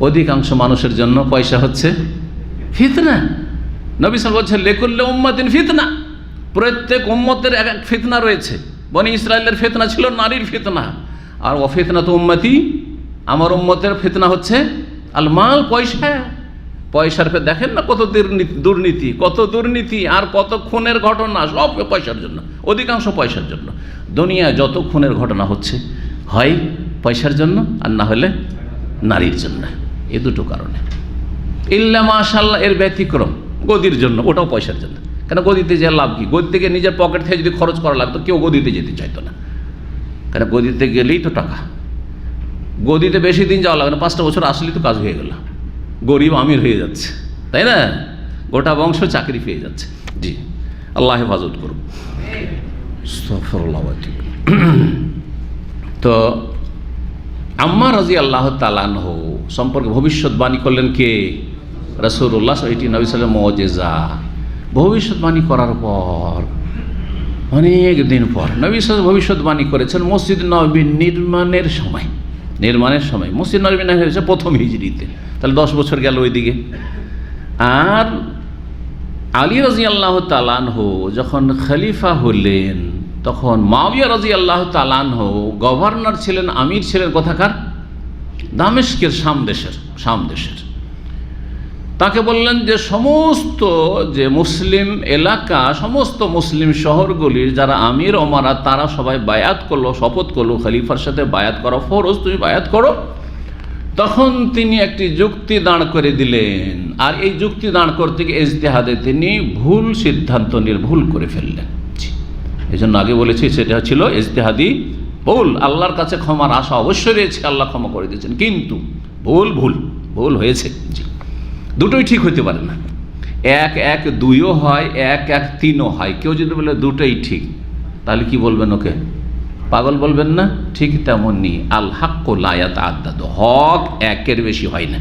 অধিকাংশ মানুষের জন্য পয়সা হচ্ছে ফিতনা। নবী সাল্লাল্লাহু আলাইহি ওয়াসাল্লাম বলছেন লিকুল্লি উম্মাতিন ফিতনা, প্রত্যেক উম্মতের এক এক ফিতনা রয়েছে। বনি ইসরায়েলের ফিতনা ছিল নারীর ফিতনা, আর ও ফিতনাতু উম্মতি, আমার উম্মতের ফিতনা হচ্ছে আল মাল, পয়সা। পয়সার দেখেন না কত দুর্নীতি, কত দুর্নীতি আর কত খুনের ঘটনা, সব পয়সার জন্য, অধিকাংশ পয়সার জন্য। দুনিয়ায় যত খুনের ঘটনা হচ্ছে হয় পয়সার জন্য, আর না হলে নারীর জন্য। এই দুটো কারণে। ইল্লা মাশাআল্লাহ, এর ব্যতিক্রম গদির জন্য, ওটাও পয়সার জন্য। কেন গদিতে যে লাভ কি? গদি থেকে নিজের পকেট থেকে যদি খরচ করা লাগতো কেউ গদিতে যেতে চাইতো না, কেন গদিতে গেলেই তো টাকা। গদিতে বেশি দিন যাওয়া লাগে না, 5টা বছর আসলেই তো কাজ হয়ে গেল, গরিব আমির হয়ে যাচ্ছে, তাই না? গোটা বংশ চাকরি পেয়ে যাচ্ছে। জি, আল্লাহ হেফাজত করুন। তো আম্মার রাদিয়াল্লাহু তাআলা আনহু সম্পর্কে ভবিষ্যৎবাণী করলেন কে? রাসূলুল্লাহ। এটি নবী সাল্লাল্লাহু আলাইহি ওয়াসাল্লাম মুজিজা। ভবিষ্যৎবাণী করার পর অনেক দিন পর নবী সাল্লাল্লাহু ভবিষ্যৎবাণী করেছেন মসজিদ নববী নির্মাণের সময়। মসজিদ নববী নির্মাণ হয়েছে প্রথম হিজরিতে, তাহলে 10 বছর গেল ওইদিকে। আর আলী রাদিয়াল্লাহু তাআলা আনহু যখন খলিফা হলেন, তখন মুআবিয়া রাদিয়াল্লাহু তাআলা আনহু গভর্নর ছিলেন, আমির ছিলেন কোথাকার? দামেস্কের, শাম দেশের। তাকে বললেন যে সমস্ত যে মুসলিম এলাকা, সমস্ত মুসলিম শহরগুলির যারা আমির ওমারা, তারা সবাই বায়াত করলো, শপথ করলো খলিফার সাথে বায়াত করা ফরজ, তুমি বায়াত করো। তখন তিনি একটি যুক্তি দাঁড় করে দিলেন, আর এই যুক্তি দাঁড় করতে গিয়ে ইজতিহাদে তিনি ভুল সিদ্ধান্ত নিয়ে ভুল করে ফেললেন। এই জন্য আগে বলেছি সেটা ছিল ইজতিহাদি ভুল। আল্লাহর কাছে ক্ষমার আশা অবশ্যই রয়েছে, আল্লাহ ক্ষমা করে দিয়েছেন, কিন্তু ভুল হয়েছে। জি, দুটোই ঠিক হতে পারে না। এক এক দুইও হয়, এক এক তিনও হয়। কেউ যদি বলে দুটোই ঠিক, তাহলে কি বলবেন? ওকে পাগল বলবেন না? ঠিক তেমনই আল হাক্কু লা ইয়াতাআদ্দাদু, হক একের বেশি হয় না।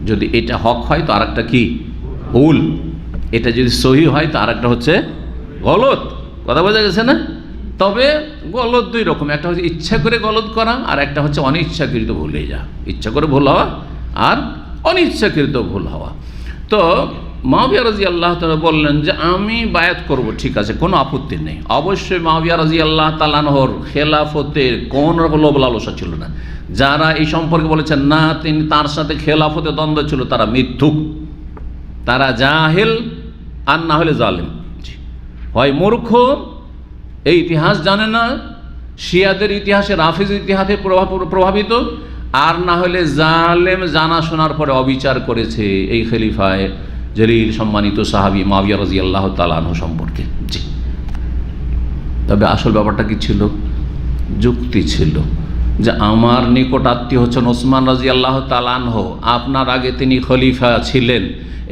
যদি এটা হক হয় তো আরেকটা কি ভুল, এটা যদি সহি হয় তো আরেকটা হচ্ছে গলত। কথা বোঝা গেছে না? তবে গলত দুই রকম, একটা হচ্ছে ইচ্ছা করে গলত করা, আর একটা হচ্ছে অনিচ্ছাকৃত ভুল হয়ে যাওয়া। ইচ্ছা করে ভুল হওয়া আর অনিচ্ছাকৃত ভুল হওয়া। তো মুআবিয়া রাদিয়াল্লাহু তাআলা বললেন যে আমি বায়াত করব, ঠিক আছে, কোনো আপত্তি নেই। অবশ্যই মুআবিয়া রাদিয়াল্লাহু তাআলা আনহুর খেলাফতের কোন লোভ লালসা ছিল না। যারা এই সম্পর্কে বলেছেন না তিনি তার সাথে খেলাফতে দ্বন্দ্ব ছিল, তারা মিথ্যুক, তারা জাহেল, আর না হলে জালেম। হয় মূর্খ, এই ইতিহাস জানে না, শিয়াদের ইতিহাসে, রাফিজ ইতিহাসে প্রভাবিত, আর না হলে জালেম, জানা শোনার পরে অবিচার করেছে এই খলিফায়ে জলিল সম্মানিত সাহাবী মুআবিয়া রাদিয়াল্লাহু তাআলা আনহু সম্পর্কে। জি, তবে আসল ব্যাপারটা কি ছিল? যুক্তি ছিল যে আমার নিকট আত্মীয় হচ্ছেন ওসমান রাদিয়াল্লাহু তাআলা আনহু, আপনার আগে তিনি খলিফা ছিলেন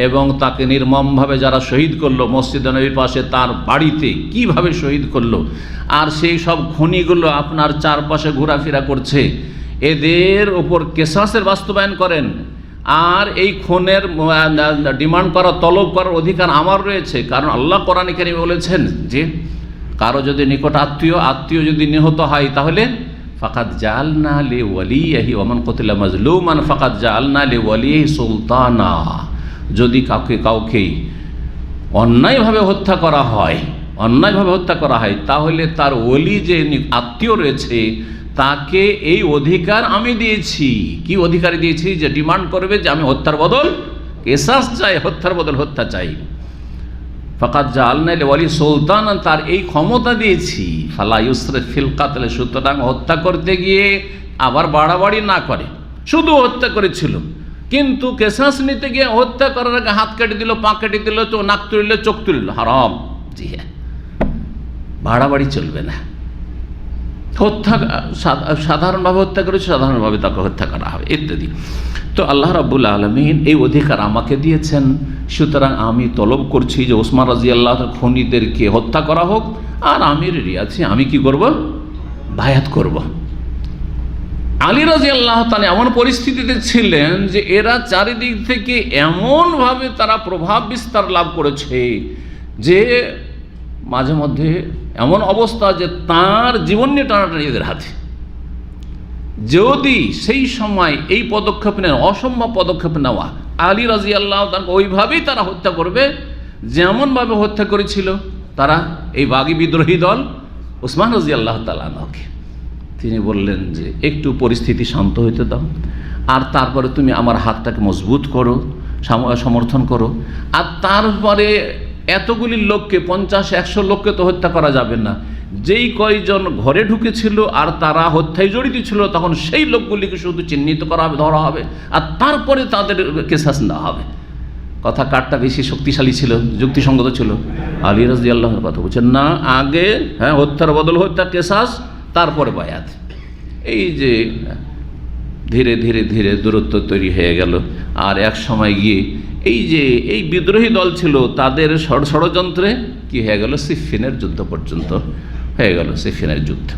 এবং তাকে নির্মমভাবে যারা শহীদ করলো মসজিদে নবীর পাশে তার বাড়িতে, কিভাবে শহীদ করলো, আর সেই সব খনিগুলো আপনার চারপাশে ঘোরাফেরা করছে, এদের ওপর কেসাসের বাস্তবায়ন করেন, আর এই খুনের ডিমান্ড করা, তলব করার অধিকার আমার রয়েছে। কারণ আল্লাহ কোরআনে কারীমে বলেছেন যে কারো যদি নিকট আত্মীয় যদি নিহত হয় তাহলে ফাকাদ জাআলনা লিওয়ালিহি ওয়া মান কুতিলা মাজলুমান ফাকাদ জাআলনা লিওয়ালিহি সুলতানা, যদি কাউকে অন্যায়ভাবে হত্যা করা হয় তাহলে তার ওলি যে আত্মীয় রয়েছে তাকে এই অধিকার আমি দিয়েছি। কি অধিকার দিয়েছি? যে ডিমান্ড করবে যে আমি হত্যার বদল কেসাস চাই, হত্যার বদল হত্যা চাই। ফাকাদ জাআলনা লিওয়ালি সুলতানান, তার এই ক্ষমতা দিয়েছি। ফালা ইউসরিফ ফিল কাতল, সুতরাং হত্যা করতে গিয়ে আবার বাড়াবাড়ি না করে। শুধু হত্যা করেছিল, কিন্তু কেসাস নিতে গিয়ে হত্যা করার আগে হাত কেটে দিল, পা কেটে দিল, তো নাক তুলিল, চোখ তুলিল, হারাম। জি হ্যাঁ, বাড়াবাড়ি চলবে না। হত্যা সাধারণভাবে হত্যা করেছে, সাধারণভাবে তাকে হত্যা করা হবে ইত্যাদি। তো আল্লাহ রাব্বুল আলামিন এই অধিকার আমাকে দিয়েছেন, সুতরাং আমি তলব করছি যে ওসমান রাদিয়াল্লাহু তাআলা খুনিদেরকে হত্যা করা হোক, আর আমির আছি, আমি কি করব? বায়াত করব। আলী রাদিয়াল্লাহু তাআলা এমন পরিস্থিতিতে ছিলেন যে এরা চারিদিক থেকে এমনভাবে তারা প্রভাব বিস্তার লাভ করেছে যে মাঝে মধ্যে এমন অবস্থা যে তার জীবন নিয়ে টানাটানি এদের হাতে। যদি সেই সময় এই পদক্ষেপ নেন, অসম্ভব পদক্ষেপ নেওয়া, আলী রাদিয়াল্লাহু তাআলা ওইভাবেই তারা হত্যা করবে যেমনভাবে হত্যা করেছিল তারা এই বাগী বিদ্রোহী দল ওসমান রাদিয়াল্লাহু তাআলা আনহুকে। তিনি বললেন যে একটু পরিস্থিতি শান্ত হইতে দাও, আর তারপরে তুমি আমার হাতটাকে মজবুত করো, সমর্থন করো, আর তারপরে এতগুলি লোককে, 50-100 লোককে তো হত্যা করা যাবে না। যেই কয়জন ঘরে ঢুকেছিল আর তারা হত্যায় জড়িত ছিল, তখন সেই লোকগুলিকে শুধু চিহ্নিত করা হবে, ধরা হবে, আর তারপরে তাদের কেসাস নেওয়া হবে। কথা কারটা বেশি শক্তিশালী ছিল, যুক্তিসঙ্গত ছিল? আলী রাদিয়াল্লাহুর কথা বলছেন না, আগে হত্যার বদল হত্যা, কেসাস, তারপরে বায়াত। এই যে ধীরে ধীরে ধীরে দূরত্ব তৈরি হয়ে গেল, আর এক সময় গিয়ে এই যে এই বিদ্রোহী দল ছিল তাদের ষড়যন্ত্রে কি হয়ে গেল? সিফিনের যুদ্ধ পর্যন্ত হয়ে গেল। সিফিনের যুদ্ধ,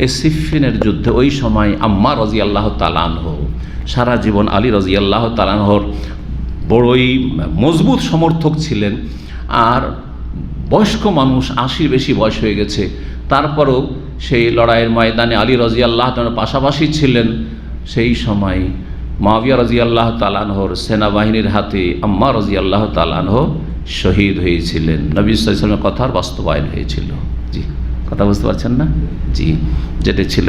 এই সিফিনের যুদ্ধে ওই সময় আম্মার রাদিয়াল্লাহু তাআলা আনহু সারা জীবন আলী রাদিয়াল্লাহু তাআলা আনহুর বড়ই মজবুত সমর্থক ছিলেন, আর বয়স্ক মানুষ, 80 বেশি বয়স হয়ে গেছে, তারপরও সেই লড়াইয়ের ময়দানে আলী রাদিয়াল্লাহু তাআলা পাশাপাশি ছিলেন। সেই সময় মুআবিয়া রাদিয়াল্লাহু তাআলা আনহুর সেনাবাহিনীর হাতে আম্মার রাদিয়াল্লাহু তাআলা আনহু শহীদ হয়েছিলেন। নবী সাল্লাল্লাহু আলাইহি ওয়াসাল্লামের কথার বাস্তবায়ন হয়েছিল। জি, কথা বুঝতে পারছেন না? জি, যেটা ছিল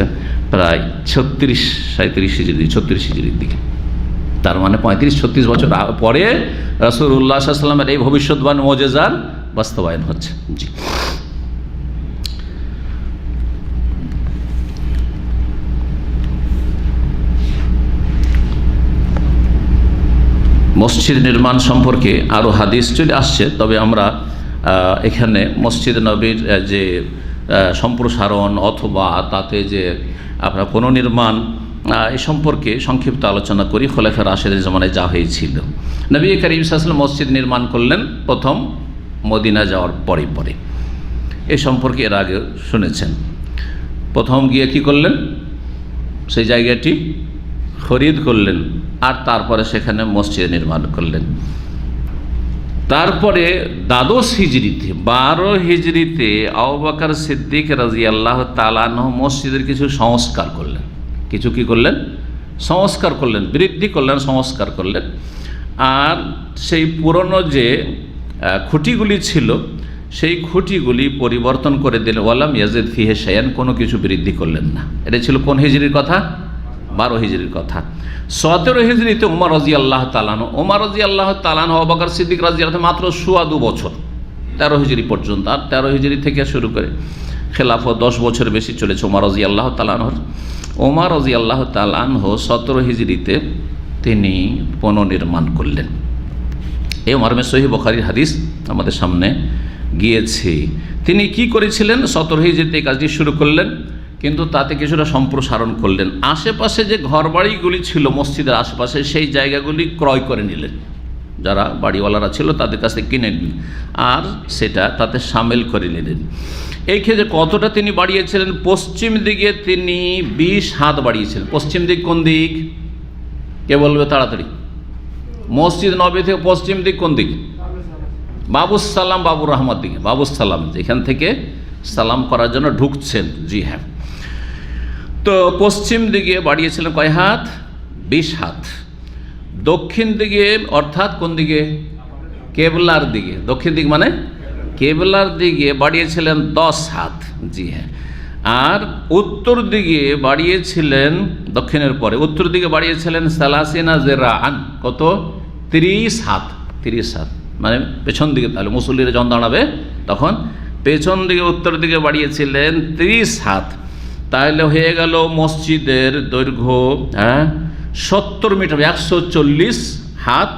প্রায় 36-37 হিজরি, 36 হিজরির দিকে, তার মানে 35-36 বছর পরে রাসূলুল্লাহ সাল্লাল্লাহু আলাইহি ওয়াসাল্লামের এই ভবিষ্যৎবাণী মুজিজার বাস্তবায়ন হচ্ছে। জি, মসজিদ নির্মাণ সম্পর্কে আরও হাদিস চলে আসছে, তবে আমরা এখানে মসজিদ নবীর যে সম্প্রসারণ অথবা তাতে যে আপনার পুনর্নির্মাণ এই সম্পর্কে সংক্ষিপ্ত আলোচনা করি। খোলাফায়ে রাশেদের জামানায় যা হয়েছিল। নবী করিম সাল্লাল্লাহু আলাইহি ওয়াসাল্লাম মসজিদ নির্মাণ করলেন প্রথম মদিনা যাওয়ার পরে পরে। এ সম্পর্কে এর আগে শুনেছেন। প্রথম গিয়ে কি করলেন, সেই জায়গাটি খরিদ করলেন আর তারপরে সেখানে মসজিদ নির্মাণ করলেন। তারপরে দ্বাদশ হিজরিতে 12 হিজরিতে আবু বকর সিদ্দিক রাদিয়াল্লাহু তাআলা আনহু মসজিদের কিছু সংস্কার করলেন। কিছু কি করলেন? সংস্কার করলেন, বৃদ্ধি করলেন, সংস্কার করলেন। আর সেই পুরনো যে খুঁটিগুলি ছিল সেই খুঁটিগুলি পরিবর্তন করে দিলেন। ওয়ালাম ইয়াজিদ ফিহি শাইআন, কোনো কিছু বৃদ্ধি করলেন না। এটা ছিল কোন হিজরির কথা? 12 হিজরির কথা। 17 হিজরিতে ওমর রাদিয়াল্লাহু তাআলা আনহু, ওমর রাদিয়াল্লাহু তাআলা আনহু আবু বকর সিদ্দিক রাদিয়াল্লাহু তাআলা মাত্র 2 বছর, 13 হিজরি পর্যন্ত। আর 13 হিজরি থেকে শুরু করে খেলাফত 10 বছর বেশি চলেছে ওমর রাদিয়াল্লাহু তাআলা আনহুর। ওমর রাদিয়াল্লাহু তাআলা আনহু 17 হিজরিতে তিনি পুনর্নির্মাণ করলেন। এই মর্মে সহিহ বুখারীর হাদিস আমাদের সামনে গিয়েছে। তিনি কি করেছিলেন? 17 হিজরিতে এই কাজটি শুরু করলেন, কিন্তু তাতে কিছুটা সম্প্রসারণ করলেন। আশেপাশে যে ঘরবাড়িগুলি ছিল মসজিদের আশেপাশে সেই জায়গাগুলি ক্রয় করে নিলেন। যারা বাড়িওয়ালারা ছিল তাদের কাছ থেকে কিনে নিলেন আর সেটা তাতে সামিল করে নিলেন। এই ক্ষেত্রে কতটা তিনি বাড়িয়েছিলেন? পশ্চিম দিকে তিনি 20 হাত বাড়িয়েছিলেন। পশ্চিম দিক কোন দিক? কে বলবে তাড়াতাড়ি? মসজিদ নববী থেকে পশ্চিম দিক কোন দিক? বাবুস সালাম, বাবুর রহমত দিকে। বাবুস সালাম যেখান থেকে সালাম করার জন্য ঢুকছেন, জি হ্যাঁ। তো পশ্চিম দিকে বাড়িয়েছিলেন কয় হাত? 20 হাত। দক্ষিণ দিকে অর্থাৎ কোন দিকে? কেবলার দিকে। দক্ষিণ দিক মানে কেবলার দিকে বাড়িয়েছিলেন 10 হাত, জি হ্যাঁ। আর উত্তর দিকে বাড়িয়েছিলেন, দক্ষিণের পরে উত্তর দিকে বাড়িয়েছিলেন সালাসিনা জিরাআন, কত? 30 হাত। 30 হাত মানে পেছন দিকে, তাহলে মুসল্লিরা যখন দাঁড়াবে তখন পেছন দিকে উত্তর দিকে বাড়িয়েছিলেন 30 হাত। তাহলে হয়ে গেল মসজিদের দৈর্ঘ্য 70 মিটার, 140 হাত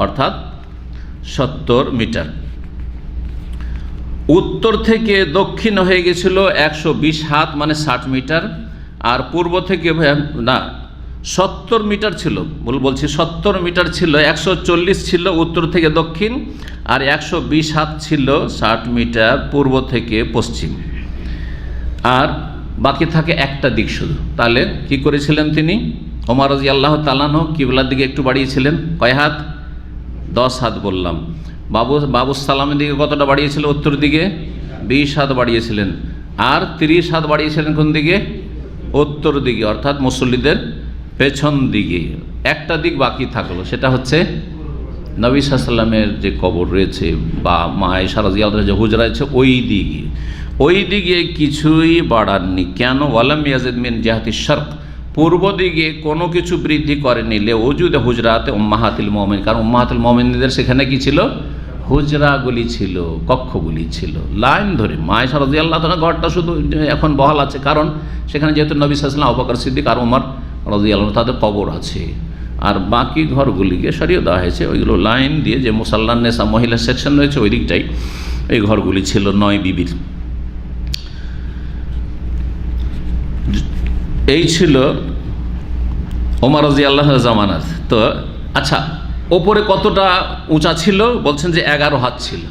অর্থাৎ 70 মিটার। উত্তর থেকে দক্ষিণ হয়ে গেছিল 120 হাত মানে 60 মিটার। আর পূর্ব থেকে না 70 মিটার ছিল, বলছি 70 মিটার ছিল, 140 ছিল উত্তর থেকে দক্ষিণ, আর 120 হাত ছিল 60 মিটার পূর্ব থেকে পশ্চিম। আর বাকি থাকে একটা দিক শুধু। তাহলে কি করেছিলেন তিনি? ওমর রাদিয়াল্লাহু তাআলা আনহু কিবলার দিকে একটু বাড়িয়েছিলেন, কয় হাত? 10 হাত বললাম। বাবুস সালামের দিকে কতটা বাড়িয়েছিল? উত্তর দিকে 20 হাত বাড়িয়েছিলেন। আর 30 হাত বাড়িয়েছিলেন কোন দিকে? উত্তর দিকে অর্থাৎ মুসল্লিদের পেছন দিকে। একটা দিক বাকি থাকলো, সেটা হচ্ছে নবী সাল্লাল্লাহু আলাইহি ওয়াসাল্লামের যে কবর রয়েছে বা মা আয়েশা রাদিয়াল্লাহু আনহা যে হুজরা আছে ওই দিকে কিছুই বাড়াননি। কেন? ওয়ালাম ইয়াজিদ মিন জিহাতিশ শারক, পূর্ব দিকে কোনো কিছু বৃদ্ধি করেনি। লিউজুদ হুজরাতে উম্মাহাতুল মুমিনিন, কারণ উম্মাহাতুল মুমিনিনদের সেখানে কি ছিল? হুজরাগুলি ছিল, কক্ষগুলি ছিল লাইন ধরে। মা আয়েশা রাদিয়াল্লাহু তাআলা ঘরটা শুধু এখন বহাল আছে, কারণ সেখানে যেহেতু নবী সাল্লাল্লাহু আলাইহি ওয়াসাল্লাম, আবু বকর সিদ্দিক আর ওমর রাদিয়াল্লাহু আনহু তাদের কবর আছে। আর বাকি ঘরগুলিকে সরিয়ে দেওয়া হয়েছে, ওইগুলো লাইন দিয়ে যে মুসাল্লান নেসা মহিলা সেকশন রয়েছে ওই দিকটাই এই ঘরগুলি ছিল 9 বিবির। এই ছিল ওমর রাদিয়াল্লাহু আনহু জামানার। তো আচ্ছা, ওপরে কতটা উঁচা ছিল? বলছেন যে 11 হাত ছিল।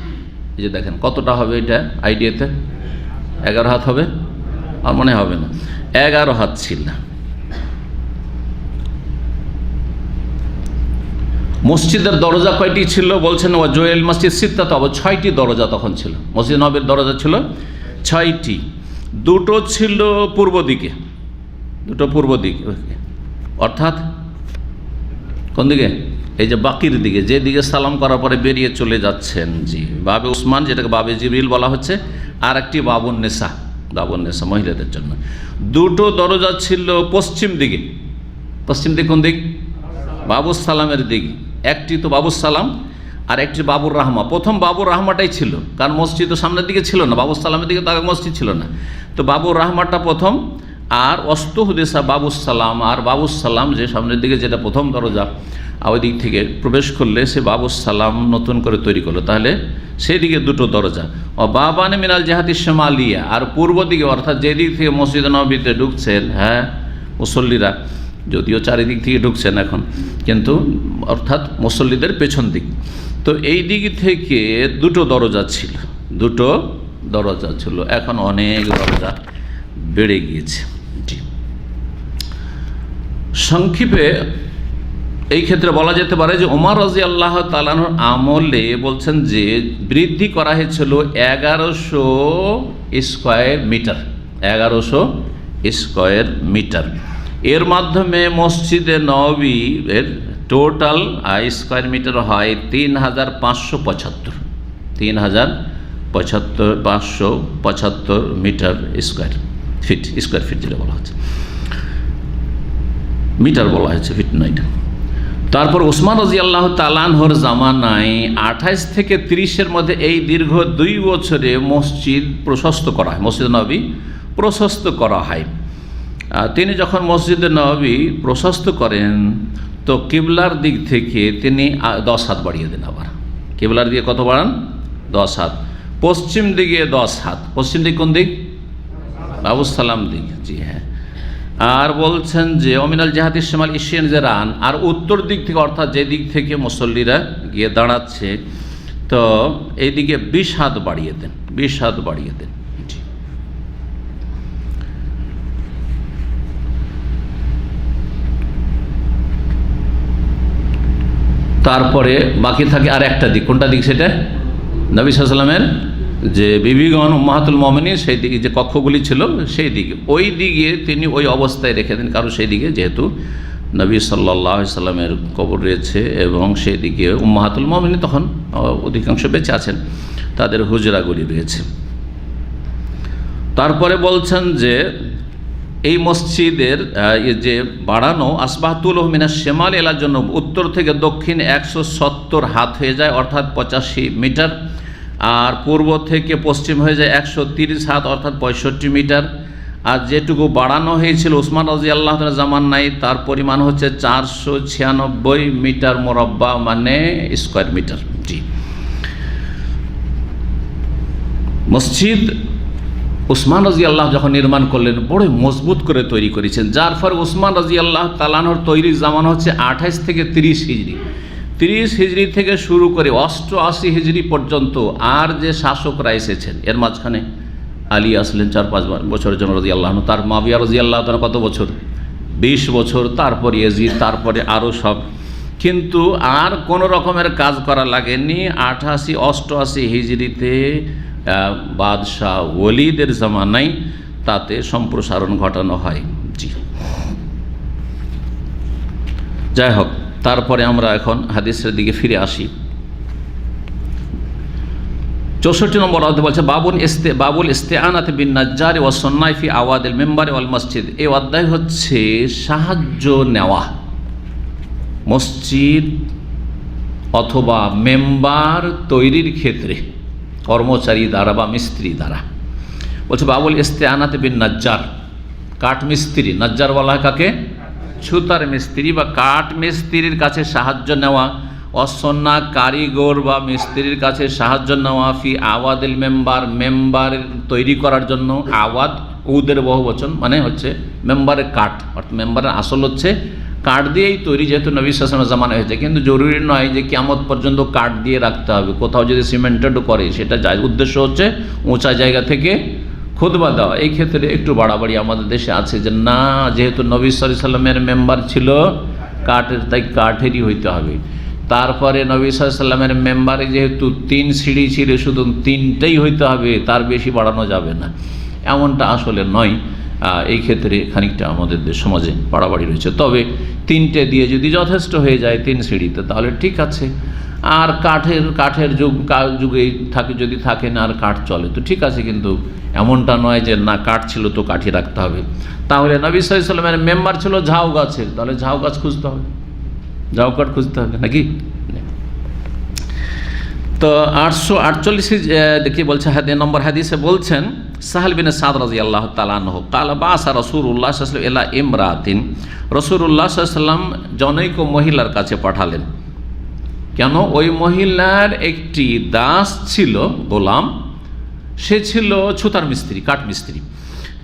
এই যে দেখেন কতটা হবে এটা আইডিয়াতে? 11 হাত হবে? আর মনে হবে না, 11 হাত ছিল। মসজিদের দরজা কয়টি ছিল? বলছেন ও জুয়েল মসজিদ সিত্তা, তবে 6টি দরজা তখন ছিল। মসজিদ নববীর দরজা ছিল 6টি। দুটো ছিল পূর্ব দিকে, দুটো পূর্ব দিকে অর্থাৎ কোন দিকে? এই যে বাকির দিকে, যেদিকে সালাম করার পরে বেরিয়ে চলে যাচ্ছেন, জি বাবে উসমান, যেটাকে বাবে জিবরিল বলা হচ্ছে। আর একটি বাবুন নেসা, মহিলাদের জন্য। দুটো দরজা ছিল পশ্চিম দিকে। পশ্চিম দিক কোন দিক? বাবুস সালামের দিক। একটি তো বাবুস সালাম আর একটি বাবুর রাহমা। প্রথম বাবুর রাহমাটাই ছিল, কারণ মসজিদ তো সামনের দিকে ছিল না, বাবুস সালামের দিকে তো আগে মসজিদ ছিল না। তো বাবুর রাহমাটা প্রথম, আর অস্তহুদেশা বাবুস সালাম। আর বাবুস সালাম যে সামনের দিকে, যেটা প্রথম দরজা, ওই দিক থেকে প্রবেশ করলে সে বাবুস সালাম নতুন করে তৈরি করলো। তাহলে সেই দিকে দুটো দরজা। ও বাবানে মিনাল জাহাতি শামালিয়া, আর পূর্ব দিকে অর্থাৎ যেদিক থেকে মসজিদ নববীতে ঢুকছেন মুসল্লিরা, যদিও চারিদিক থেকে ঢুকছেন এখন, কিন্তু অর্থাৎ মুসল্লিদের পেছন দিক। তো এই দিক থেকে দুটো দরজা ছিল, এখন অনেক দরজা বেড়ে গিয়েছে। জি, সংক্ষেপে এই ক্ষেত্রে বলা যেতে পারে যে ওমর রাদিয়াল্লাহু তাআলা আনহুর আমলে বলছেন যে বৃদ্ধি করা হয়েছিল 1100 স্কয়ার মিটার, 1100 স্কয়ার মিটার। এর মাধ্যমে মসজিদে নববী এর টোটাল স্কয়ার মিটার হয় 3575 মিটার স্কয়ার ফিট যেটা বলা হচ্ছে, মিটার বলা হয়েছে, ফিট নয়। তারপর ওসমান রাদিয়াল্লাহু তাআলা আনহুর জামানায় 28 থেকে 30-এর মধ্যে এই দীর্ঘ 2 বছরে মসজিদ প্রশস্ত করা হয়, মসজিদ নববী প্রশস্ত করা হয়। তিনি যখন মসজিদে নববী প্রশস্ত করেন তো কিবলার দিক থেকে তিনি 10 হাত বাড়িয়ে দেন। আবার কিবলার দিকে কত বাড়ান? 10 হাত। পশ্চিম দিকে 10 হাত। পশ্চিম দিক কোন দিক? বাবুস সালাম দিক। জি হ্যাঁ। আর বলছেন যে অমিনাল জাহাতি শিমাল ইশিয়ান জেরান, আর উত্তর দিক থেকে অর্থাৎ যে দিক থেকে মুসল্লিরা গিয়ে দাঁড়াচ্ছে, তো এইদিকে 20 হাত বাড়িয়ে দেন, 20 হাত বাড়িয়ে দেন। তারপরে বাকি থাকে আর একটা দিক, কোনটা দিক সেটা? নবী সাল্লাল্লাহু আলাইহি ওয়াসাল্লামের যে বিবিগণ উম্মাহাতুল মুমিনিন সেই দিকে যে কক্ষগুলি ছিল সেই দিকে, ওই দিকে তিনি ওই অবস্থায় রেখে দেন, কারণ সেই দিকে যেহেতু নবী সাল্লাল্লাহু আলাইহি ওয়াসাল্লামের কবর রয়েছে এবং সেই দিকে উম্মাহাতুল মুমিনিন তখন অধিকাংশ বেঁচে আছেন, তাদের হুজরাগুলি রয়েছে। তারপরে বলছেন যে এই মসজিদের যে বাড়ানো আসবাহতুল মিনাস শিমাল এলার জন্য উত্তর থেকে দক্ষিণ 170 হাত হয়ে যায়, অর্থাৎ 85 মিটার, আর পূর্ব থেকে পশ্চিম হয়ে যায় 130 হাত, অর্থাৎ 65 মিটার। আর যেটুকু বাড়ানো হয়েছিল ওসমান রাদিয়াল্লাহু তাআলা জামানায় তার পরিমাণ হচ্ছে 496 মিটার মুরাব্বা, মানে স্কয়ার মিটার। জি, মসজিদ ওসমান রাদিয়াল্লাহু যখন নির্মাণ করলেন বড় মজবুত করে তৈরি করেছেন, যার ফলে ওসমান রাদিয়াল্লাহু তাআলা আনহুর তৈরির জামানা হচ্ছে 28 থেকে 30 হিজরি। 30 হিজরি থেকে শুরু করে 88 হিজরি পর্যন্ত আর যে শাসকরা এসেছেন, এর মাঝখানে আলী আসলেন 4-5 বছরের জন্য রাদিয়াল্লাহু আনহু, তার মাবিয়া রাদিয়াল্লাহু তাআলা কত বছর? 20 বছর, তারপরে ইয়াজিদ, তারপরে আরও সব। কিন্তু আর কোনো রকমের কাজ করা লাগেনি। 88 হিজরিতে বাদশাহ ওলিদের জামানায় তাতে সম্প্রসারণ ঘটানো হয়। জি, যাই হোক, তারপরে আমরা এখন হাদিসের দিকে ফিরে আসি। 64 নম্বর অধ্যায় বলছে বাবুল ইস্তেআনাত বিন নাজ্জার ওয়া সুন্নাহ ফি আওয়াদিল মিম্বার ওয়াল মসজিদ। এই অধ্যায় হচ্ছে সাহায্য নেওয়া মসজিদ অথবা মেম্বার তৈরির ক্ষেত্রে কর্মচারী দ্বারা বা মিস্ত্রি দ্বারা। বলছে বাবুল ইস্তেআনাত বিন নাজ্জার, কাঠ মিস্ত্রি। নাজ্জার বলা হয় কাকে? ছুতার মিস্ত্রি বা কাঠ মিস্ত্রির কাছে সাহায্য নেওয়া, অসন্না কারিগর বা মিস্ত্রির কাছে সাহায্য নেওয়া ফি আওয়াদিল মেম্বার তৈরি করার জন্য। আওয়াদ উদের বহুবচন, মানে হচ্ছে মেম্বারের কাঠ, অর্থাৎ মেম্বারের আসল হচ্ছে কাঠ দিয়েই তৈরি, যেহেতু নবী সাল্লাল্লাহু আলাইহি ওয়াসাল্লাম জামানা হয়েছে। কিন্তু জরুরি নয় যে কিয়ামত পর্যন্ত কাঠ দিয়ে রাখতে হবে। কোথাও যদি সিমেন্টেড করে সেটা যায়, উদ্দেশ্য হচ্ছে উঁচা জায়গা থেকে খুতবা দেওয়া। এই ক্ষেত্রে একটু বাড়াবাড়ি আমাদের দেশে আছে যে না, যেহেতু নবী সাল্লাল্লাহু আলাইহি ওয়াসাল্লামের মেম্বার ছিল কাঠের, তাই কাঠেরই হইতে হবে। তারপরে নবী সাল্লাল্লাহু আলাইহি ওয়াসাল্লামের মেম্বারে যেহেতু 3 সিঁড়ি ছিল, শুধু 3টেই হইতে হবে, তার বেশি বাড়ানো যাবে না, এমনটা আসলে নয়। এই ক্ষেত্রে খানিকটা আমাদের সমাজে বাড়াবাড়ি রয়েছে। তবে 3টে দিয়ে যদি যথেষ্ট হয়ে যায় 3 সিঁড়িতে, তাহলে ঠিক আছে। আর কাঠের যুগে থাকে, যদি থাকে না আর কাঠ চলে তো ঠিক আছে, কিন্তু এমনটা নয় যে না কাঠ ছিল তো কাঠই রাখতে হবে। তাহলে নবী সাল্লাল্লাহু আলাইহি ওয়াসাল্লামের মেম্বার ছিল ঝাউ গাছের, তাহলে ঝাউ গাছ খুঁজতে হবে, ঝাউ কাঠ খুঁজতে হবে নাকি? তো 848 দেখি বলছে নম্বর হাদিসে বলছেন সাহাল বিন সাদ রাদিয়াল্লাহু তাআলা আনহু ক্বালা বাসা রাসূলুল্লাহ সাল্লাল্লাহু আলাইহি ওয়াসাল্লাম ইলা ইমরাতিন। রাসূলুল্লাহ সাল্লাল্লাহু আলাইহি ওয়াসাল্লাম জনৈক মহিলার কাছে পাঠালেন। কেন? ওই মহিলার একটি দাস ছিল, গোলাম, সে ছিল ছুতার মিস্ত্রি, কাঠ মিস্ত্রি।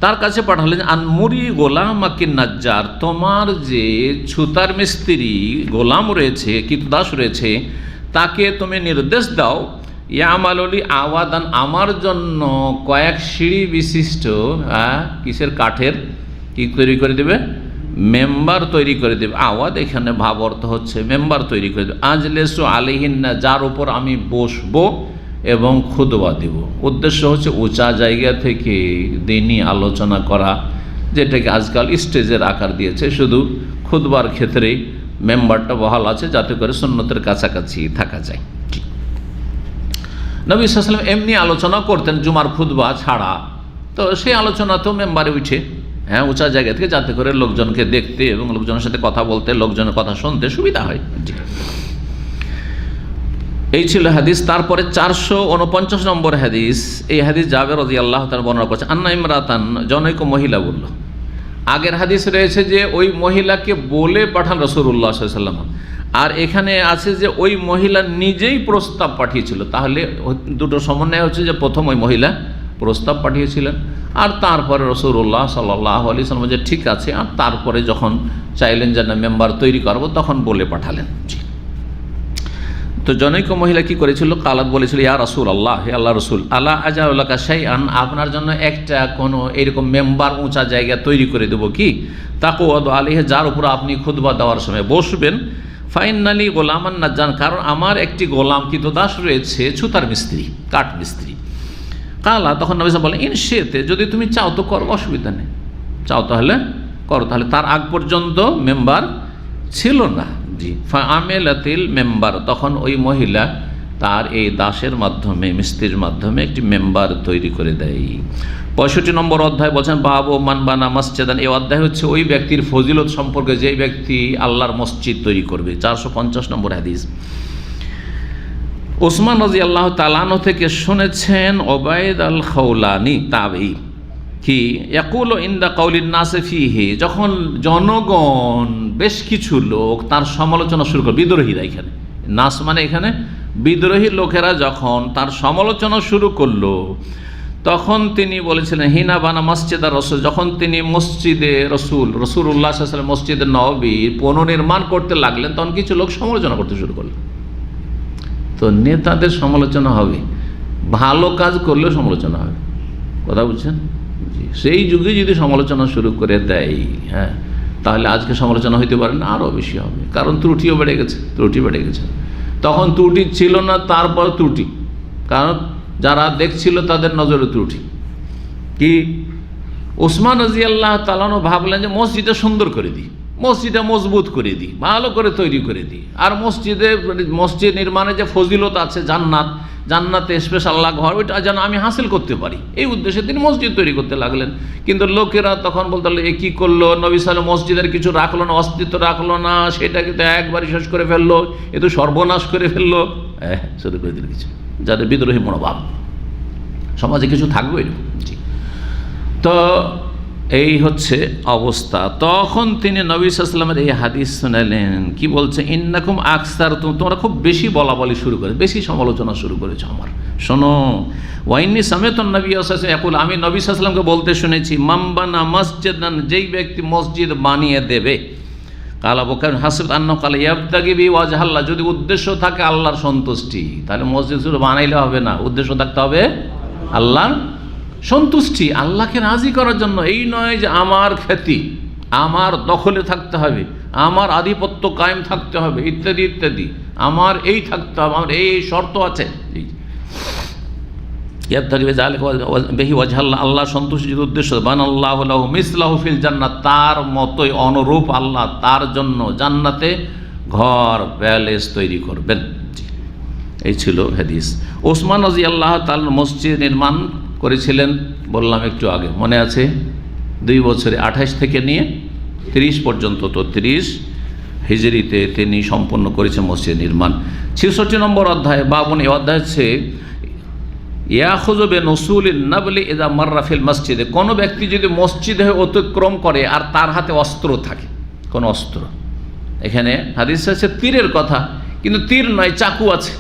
তার কাছে পাঠালেন আনমুরি গোলামাকিন নাজ্জার, তোমার যে ছুতার মিস্ত্রি গোলাম রয়েছে, কৃতদাস রয়েছে, তাকে তুমি নির্দেশ দাও ইয়ামালি আওয়াদান, আমার জন্য কয়েক সিঁড়ি বিশিষ্ট কিসের কাঠের কি তৈরি করে দেবে, মেম্বার তৈরি করে দেবে। আওয়াদ এখানে ভাব অর্থ হচ্ছে মেম্বার তৈরি করে দেবে। আজলেসু আলাইহিন্না, যার উপর আমি বসবো এবং খুতবা দেব। উদ্দেশ্য হচ্ছে উঁচা জায়গা থেকে দিনই আলোচনা করা, যেটাকে আজকাল স্টেজের আকার দিয়েছে। শুধু খুতবার ক্ষেত্রেই মেম্বারটা বহাল আছে যাতে করে সুন্নতের কাছাকাছি থাকা যায়। নবী সাল্লাল্লাহু আলাইহি ওয়াসাল্লাম এমনি আলোচনা করতেন জুমার খুতবা ছাড়া, তো সেই আলোচনা তো মেম্বারে উঠে উঁচা জায়গা থেকে, যাতে করে লোকজনকে দেখতে এবং লোকজনের সাথে কথা বলতে, লোকজনের কথা শুনতে সুবিধা হয়। এই ছিল হাদিস। তারপরে 449 নম্বর হাদিস। এই হাদিস জাবের রাদিয়াল্লাহু তাআলা বর্ণনা করছে, আন্না ইমরাতান, জনৈক মহিলা বলল। আগের হাদিস রয়েছে যে ওই মহিলাকে বলে পাঠান রাসূলুল্লাহ সাল্লাল্লাহু আলাইহি ওয়াসাল্লাম, আর এখানে আছে যে ওই মহিলা নিজেই প্রস্তাব পাঠিয়েছিল। তাহলে দুটো সমন্বয় হচ্ছে যে প্রথম ওই মহিলা প্রস্তাব পাঠিয়েছিলেন, আর তারপরে রাসূলুল্লাহ সাল্লাল্লাহু আলাইহি ওয়াসাল্লাম যে ঠিক আছে, আর তারপরে যখন চাইলেন যে না মেম্বার তৈরি করব, তখন বলে পাঠালেন। তো জনৈক মহিলা কি করেছিল, কালাত বলেছিল, ইয়া রাসূলুল্লাহ, হে আল্লাহ রসুল, আলা আজাউলাকা শাইআন, আপনার জন্য একটা কোনো এরকম মেম্বার উঁচা জায়গা তৈরি করে দেবো কি, তাকুয়াদু আলাইহি, যার উপর আপনি খুতবা দেওয়ার সময় বসবেন, ফাইনালি গোলামান নাজ্জার, কারণ আমার একটি গোলাম কৃতদাস রয়েছে ছুতার মিস্ত্রি, কাঠ মিস্ত্রি। কালা, তখন নবী সাল্লাল্লাহু আলাইহি ওয়াসাল্লাম বলেন, ইনশিতে, যদি তুমি চাও তো করো, অসুবিধা নেই, চাও তাহলে করো। তাহলে তার আগ পর্যন্ত মেম্বার ছিল না। জি, ফাআমিলাতিল মেম্বার, তখন ওই মহিলা তার এই দাসের মাধ্যমে, মিস্ত্রির মাধ্যমে একটি মেম্বার তৈরি করে দেয়। 65 নম্বর অধ্যায় বলছেন বাবু মান বানা মসজিদান। এই অধ্যায় হচ্ছে ওই ব্যক্তির ফজিলত সম্পর্কে যে ব্যক্তি আল্লাহর মসজিদ তৈরি করবে। 450 নম্বর হাদিস। ওসমান রাদিয়াল্লাহু তাআলা আনহু থেকে শুনেছেন ওবায়দ আল খাওলানি তাবেঈ কি ইয়াকুলু ইনদা কাউলিন নাস ফিহি, যখন জনগণ বেশ কিছু লোক তার সমালোচনা শুরু করে, বিদ্রোহীরা, এখানে নাস মানে এখানে বিদ্রোহী লোকেরা যখন তার সমালোচনা শুরু করলো, তখন তিনি বলেছিলেন হিনা বানা মসজিদ আর রসুল, যখন তিনি মসজিদে রাসূলুল্লাহ সাল্লাল্লাহু আলাইহি ওয়াসাল্লাম মসজিদে নববীর পুনর্নির্মাণ করতে লাগলেন, তখন কিছু লোক সমালোচনা করতে শুরু করলো। তো নেতাদের সমালোচনা হবে, ভালো কাজ করলেও সমালোচনা হবে, কথা বুঝছেন? সেই যুগে যদি সমালোচনা শুরু করে দেয়, হ্যাঁ, তাহলে আজকে সমালোচনা হইতে পারে না, আরও বেশি হবে, কারণ ত্রুটিও বেড়ে গেছে, ত্রুটি বেড়ে গেছে। তখন ত্রুটি ছিল না, তারপর ত্রুটি, কারণ যারা দেখছিল তাদের নজরে ত্রুটি। কি ওসমান রাদিয়াল্লাহু তাআলা ভাবলেন যে মসজিদটা সুন্দর করে দিই, মসজিদটা মজবুত করে দিই, ভালো করে তৈরি করে দিই, আর মসজিদ নির্মাণে যে ফজিলত আছে, জান্নাতে স্পেশাল আল্লাহ ঘর, ওইটা যেন আমি হাসিল করতে পারি, এই উদ্দেশ্যে তিনি মসজিদ তৈরি করতে লাগলেন। কিন্তু লোকেরা তখন বলতে লাগলো, এ কী করলো, নবী সাল্লাল্লাহু আলাইহি ওয়াসাল্লাম মসজিদের কিছু রাখলো না, অস্তিত্ব রাখলো না, সেটাকে তো একবারই শেষ করে ফেললো, এ তো সর্বনাশ করে ফেললো, শুরু করে দিল কিছু, যাদের বিদ্রোহী মনোভাব। সমাজে কিছু থাকবে এরকম। জি, তো এই হচ্ছে অবস্থা। তখন তিনি নবী সাল্লাল্লাহু আলাইহি ওয়াসাল্লামের এই হাদিস শোনালেন, কি বলছে, ইন্নাকুম আকসার, তোমরা খুব বেশি বলাবলি শুরু করে, বেশি সমালোচনা শুরু করেছো আমার, শোনো। ওয়াইন্নি সামিআতু নবী সাল্লাল্লাহু আলাইহি ওয়াসাল্লাম ইয়াকুল, আমি নবী সাল্লাল্লাহু আলাইহি ওয়াসাল্লামকে বলতে শুনেছি, মামবানা মসজিদান, যেই ব্যক্তি মসজিদ বানিয়ে দেবে, কালা বকার হাসিব আন্নাহু কালা ইয়াবতাগি বি ওয়াজহাল্লাহ, যদি উদ্দেশ্য থাকে আল্লাহর সন্তুষ্টি, তাহলে মসজিদ শুধু বানাইলে হবে না, উদ্দেশ্য থাকতে হবে আল্লাহর সন্তুষ্টি, আল্লাহকে রাজি করার জন্য। এই নয় যে আমার খ্যাতি আমার দখলে থাকতে হবে, আমার আধিপত্য কায়েম থাকতে হবে, ইত্যাদি ইত্যাদি, আমার এই থাকতে হবে, আমার এই শর্ত আছে। আল্লাহ সন্তুষ্টির উদ্দেশ্য, বানাল্লাহু লাহু মিসলাহু ফিল জান্নাত, তার মতোই অনুরূপ আল্লাহ তার জন্য জান্নাতে ঘর প্যালেস তৈরি করবেন। এই ছিল হাদিস। ওসমান রাদিয়াল্লাহু তাআলা মসজিদ নির্মাণ করেছিলেন, বললাম একটু আগে, মনে আছে, 2 বছরে 28 থেকে নিয়ে 30 পর্যন্ত, তো 30 হিজরিতে তিনি সম্পন্ন করেছেন মসজিদ নির্মাণ। 66 নম্বর অধ্যায় বাবুন, এই অধ্যায় হচ্ছে ইয়াখুযু বিনুসুলিন নাবলি ইযা মাররা ফিল মসজিদে, কোনো ব্যক্তি যদি মসজিদে অতিক্রম করে আর তার হাতে অস্ত্র থাকে, কোন অস্ত্র, এখানে হাদিস আছে তীরের কথা, কিন্তু তীর নয়, চাকু আছে,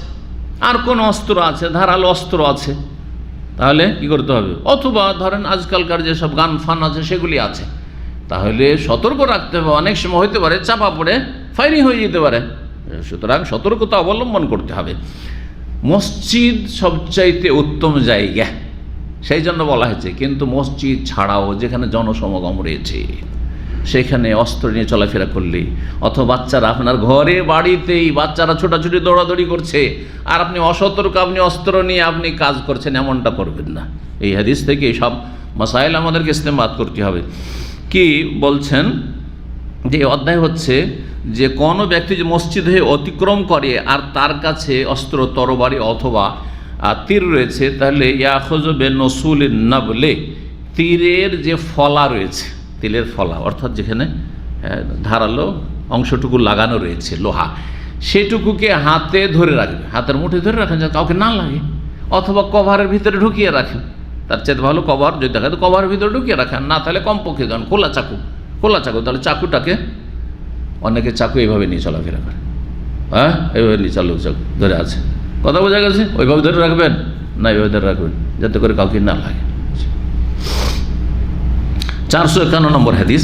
আর কোন অস্ত্র আছে, ধারালো অস্ত্র আছে, তাহলে কি করতে হবে? অথবা ধরেন আজকালকার যেসব গান ফান আছে সেগুলি আছে, তাহলে সতর্ক রাখতে হবে। অনেক সময় হতে পারে চাপা পড়ে ফায়ারিং হয়ে যেতে পারে, সুতরাং সতর্কতা অবলম্বন করতে হবে। মসজিদ সবচাইতে উত্তম জায়গা, সেই জন্য বলা হয়েছে। কিন্তু মসজিদ ছাড়াও যেখানে জনসমাগম রয়েছে সেখানে অস্ত্র নিয়ে চলাফেরা করলে, অথবা বাচ্চারা আপনার ঘরে বাড়িতেই বাচ্চারা ছোটাছুটি দৌড়াদৌড়ি করছে আর আপনি অসতর্ক, আপনি অস্ত্র নিয়ে আপনি কাজ করছেন, এমনটা করবেন না। এই হাদিস থেকে সব মাসাইল আমাদেরকে ইস্তেমাত করতে হবে। কি বলছেন যে অধ্যায় হচ্ছে যে কোনো ব্যক্তি যে মসজিদ হয়ে অতিক্রম করে আর তার কাছে অস্ত্র, তরবারি অথবা তীর রয়েছে, তাহলে ইয়াখুযু বিনসুলিন নাবলে, তীরের যে ফলা রয়েছে, তিলের ফলা অর্থাৎ যেখানে ধারালো অংশটুকু লাগানো রয়েছে লোহা, সেটুকুকে হাতে ধরে রাখবে, হাতের মুঠে ধরে রাখেন যাতে কাউকে না লাগে, অথবা কভারের ভিতরে ঢুকিয়ে রাখেন। তার চেয়ে ভালো কভার যদি থাকে তো কভারের ভিতরে ঢুকিয়ে রাখেন, না তাহলে কমপক্ষে দেন খোলা চাকু, তাহলে চাকুটাকে, অনেকে চাকু এইভাবে নিয়ে চলাফেরা করে, হ্যাঁ এইভাবে নিয়ে চালু চাকু ধরে আছে, কথা বোঝা গেছে? ওইভাবে ধরে রাখবেন না, এইভাবে ধরে রাখবেন যাতে করে কাউকে না লাগে। 451 নম্বর হাদিস,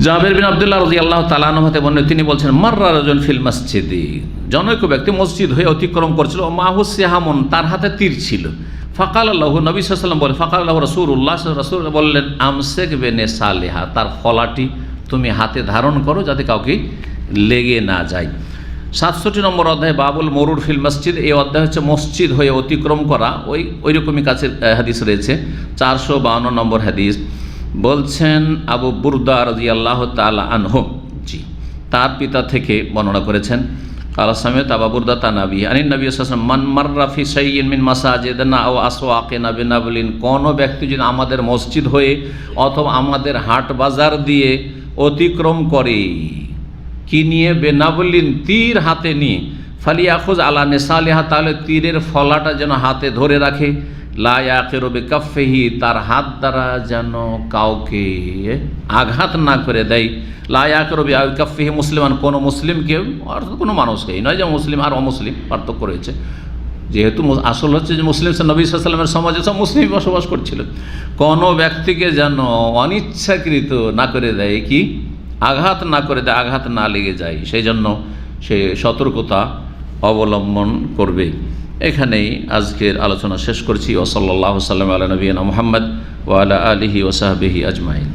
জাবের বিন আব্দুল্লাহ রাদিয়াল্লাহু তাআলা আনহু হতে বর্ণিত, তিনি বলছেন মাররা রাজুল ফিল মসজিদি, জনৈক ব্যক্তি মসজিদ হয়ে অতিক্রম করছিল, ও মাহু সিহামুন, তার হাতে তীর ছিল। ফাকাল আল্লাহু, নবী সাল্লাল্লাহু আলাইহি ওয়াসাল্লাম বলেন, ফাকাল আল্লাহু রাসূলুল্লাহ, রাসূল বললেন, আমসিক বিনে সালিহা, তার ফলাটি তুমি হাতে ধারণ করো যাতে কাউকে লেগে না যায়। 67 নম্বর অধ্যায় বাবুল মরুর ফিল মসজিদ, এই অধ্যায় হচ্ছে মসজিদ হয়ে অতিক্রম করা, ওই রকমই কাছের হাদিস রয়েছে। 452 নম্বর হাদিস বলছেন আবু বুরদা রাদিয়াল্লাহু তাআলা আনহু, জি তার পিতা থেকে বর্ণনা করেছেন, কালা সামিত আবু বুরদা তানাবি আনিন নবী সাল্লাল্লাহু আলাইহি ওয়াসাল্লাম, মান মাররা ফি শাইইন মিন মাসাজিদিনা আও আসওয়াকিনা বিনাবলিন, কোন ব্যক্তি যদি আমাদের মসজিদ হয়ে অথবা আমাদের হাট বাজার দিয়ে অতিক্রম করে, কি নিয়ে? বেনাবলিন, তীর হাতে নিয়ে, ফালিয়াখুজ আলা নিসালিহা, তাহলে তীরের ফলাটা যেন হাতে ধরে রাখে, লা ইয়াকিরু বিকাফফিহি, তার হাত দ্বারা যেন কাউকে আঘাত না করে দেয়, লা ইয়াকিরু বিকাফফিহি মুসলিমান, কোনো মুসলিমকে অর্থাৎ কোনো মানুষকে, নয় যে মুসলিম আর অমুসলিম পার্থক্য রয়েছে, যেহেতু আসল হচ্ছে যে মুসলিম নবী সাল্লাল্লাহু আলাইহি ওয়াসাল্লামের সমাজে সব মুসলিম বসবাস করছিল, কোনো ব্যক্তিকে যেন অনিচ্ছাকৃত না করে দেয়, কি আঘাত না করে দেয়, আঘাত না লেগে যায়, সেই জন্য সে সতর্কতা অবলম্বন করবে। এখানেই আজকের আলোচনা শেষ করছি। ওয়া সাল্লাল্লাহু সাল্লাম আলা নবিয়িনা মুহাম্মদ ওয়া আলা আলিহি ওয়া সাহবিহি আজমাইন।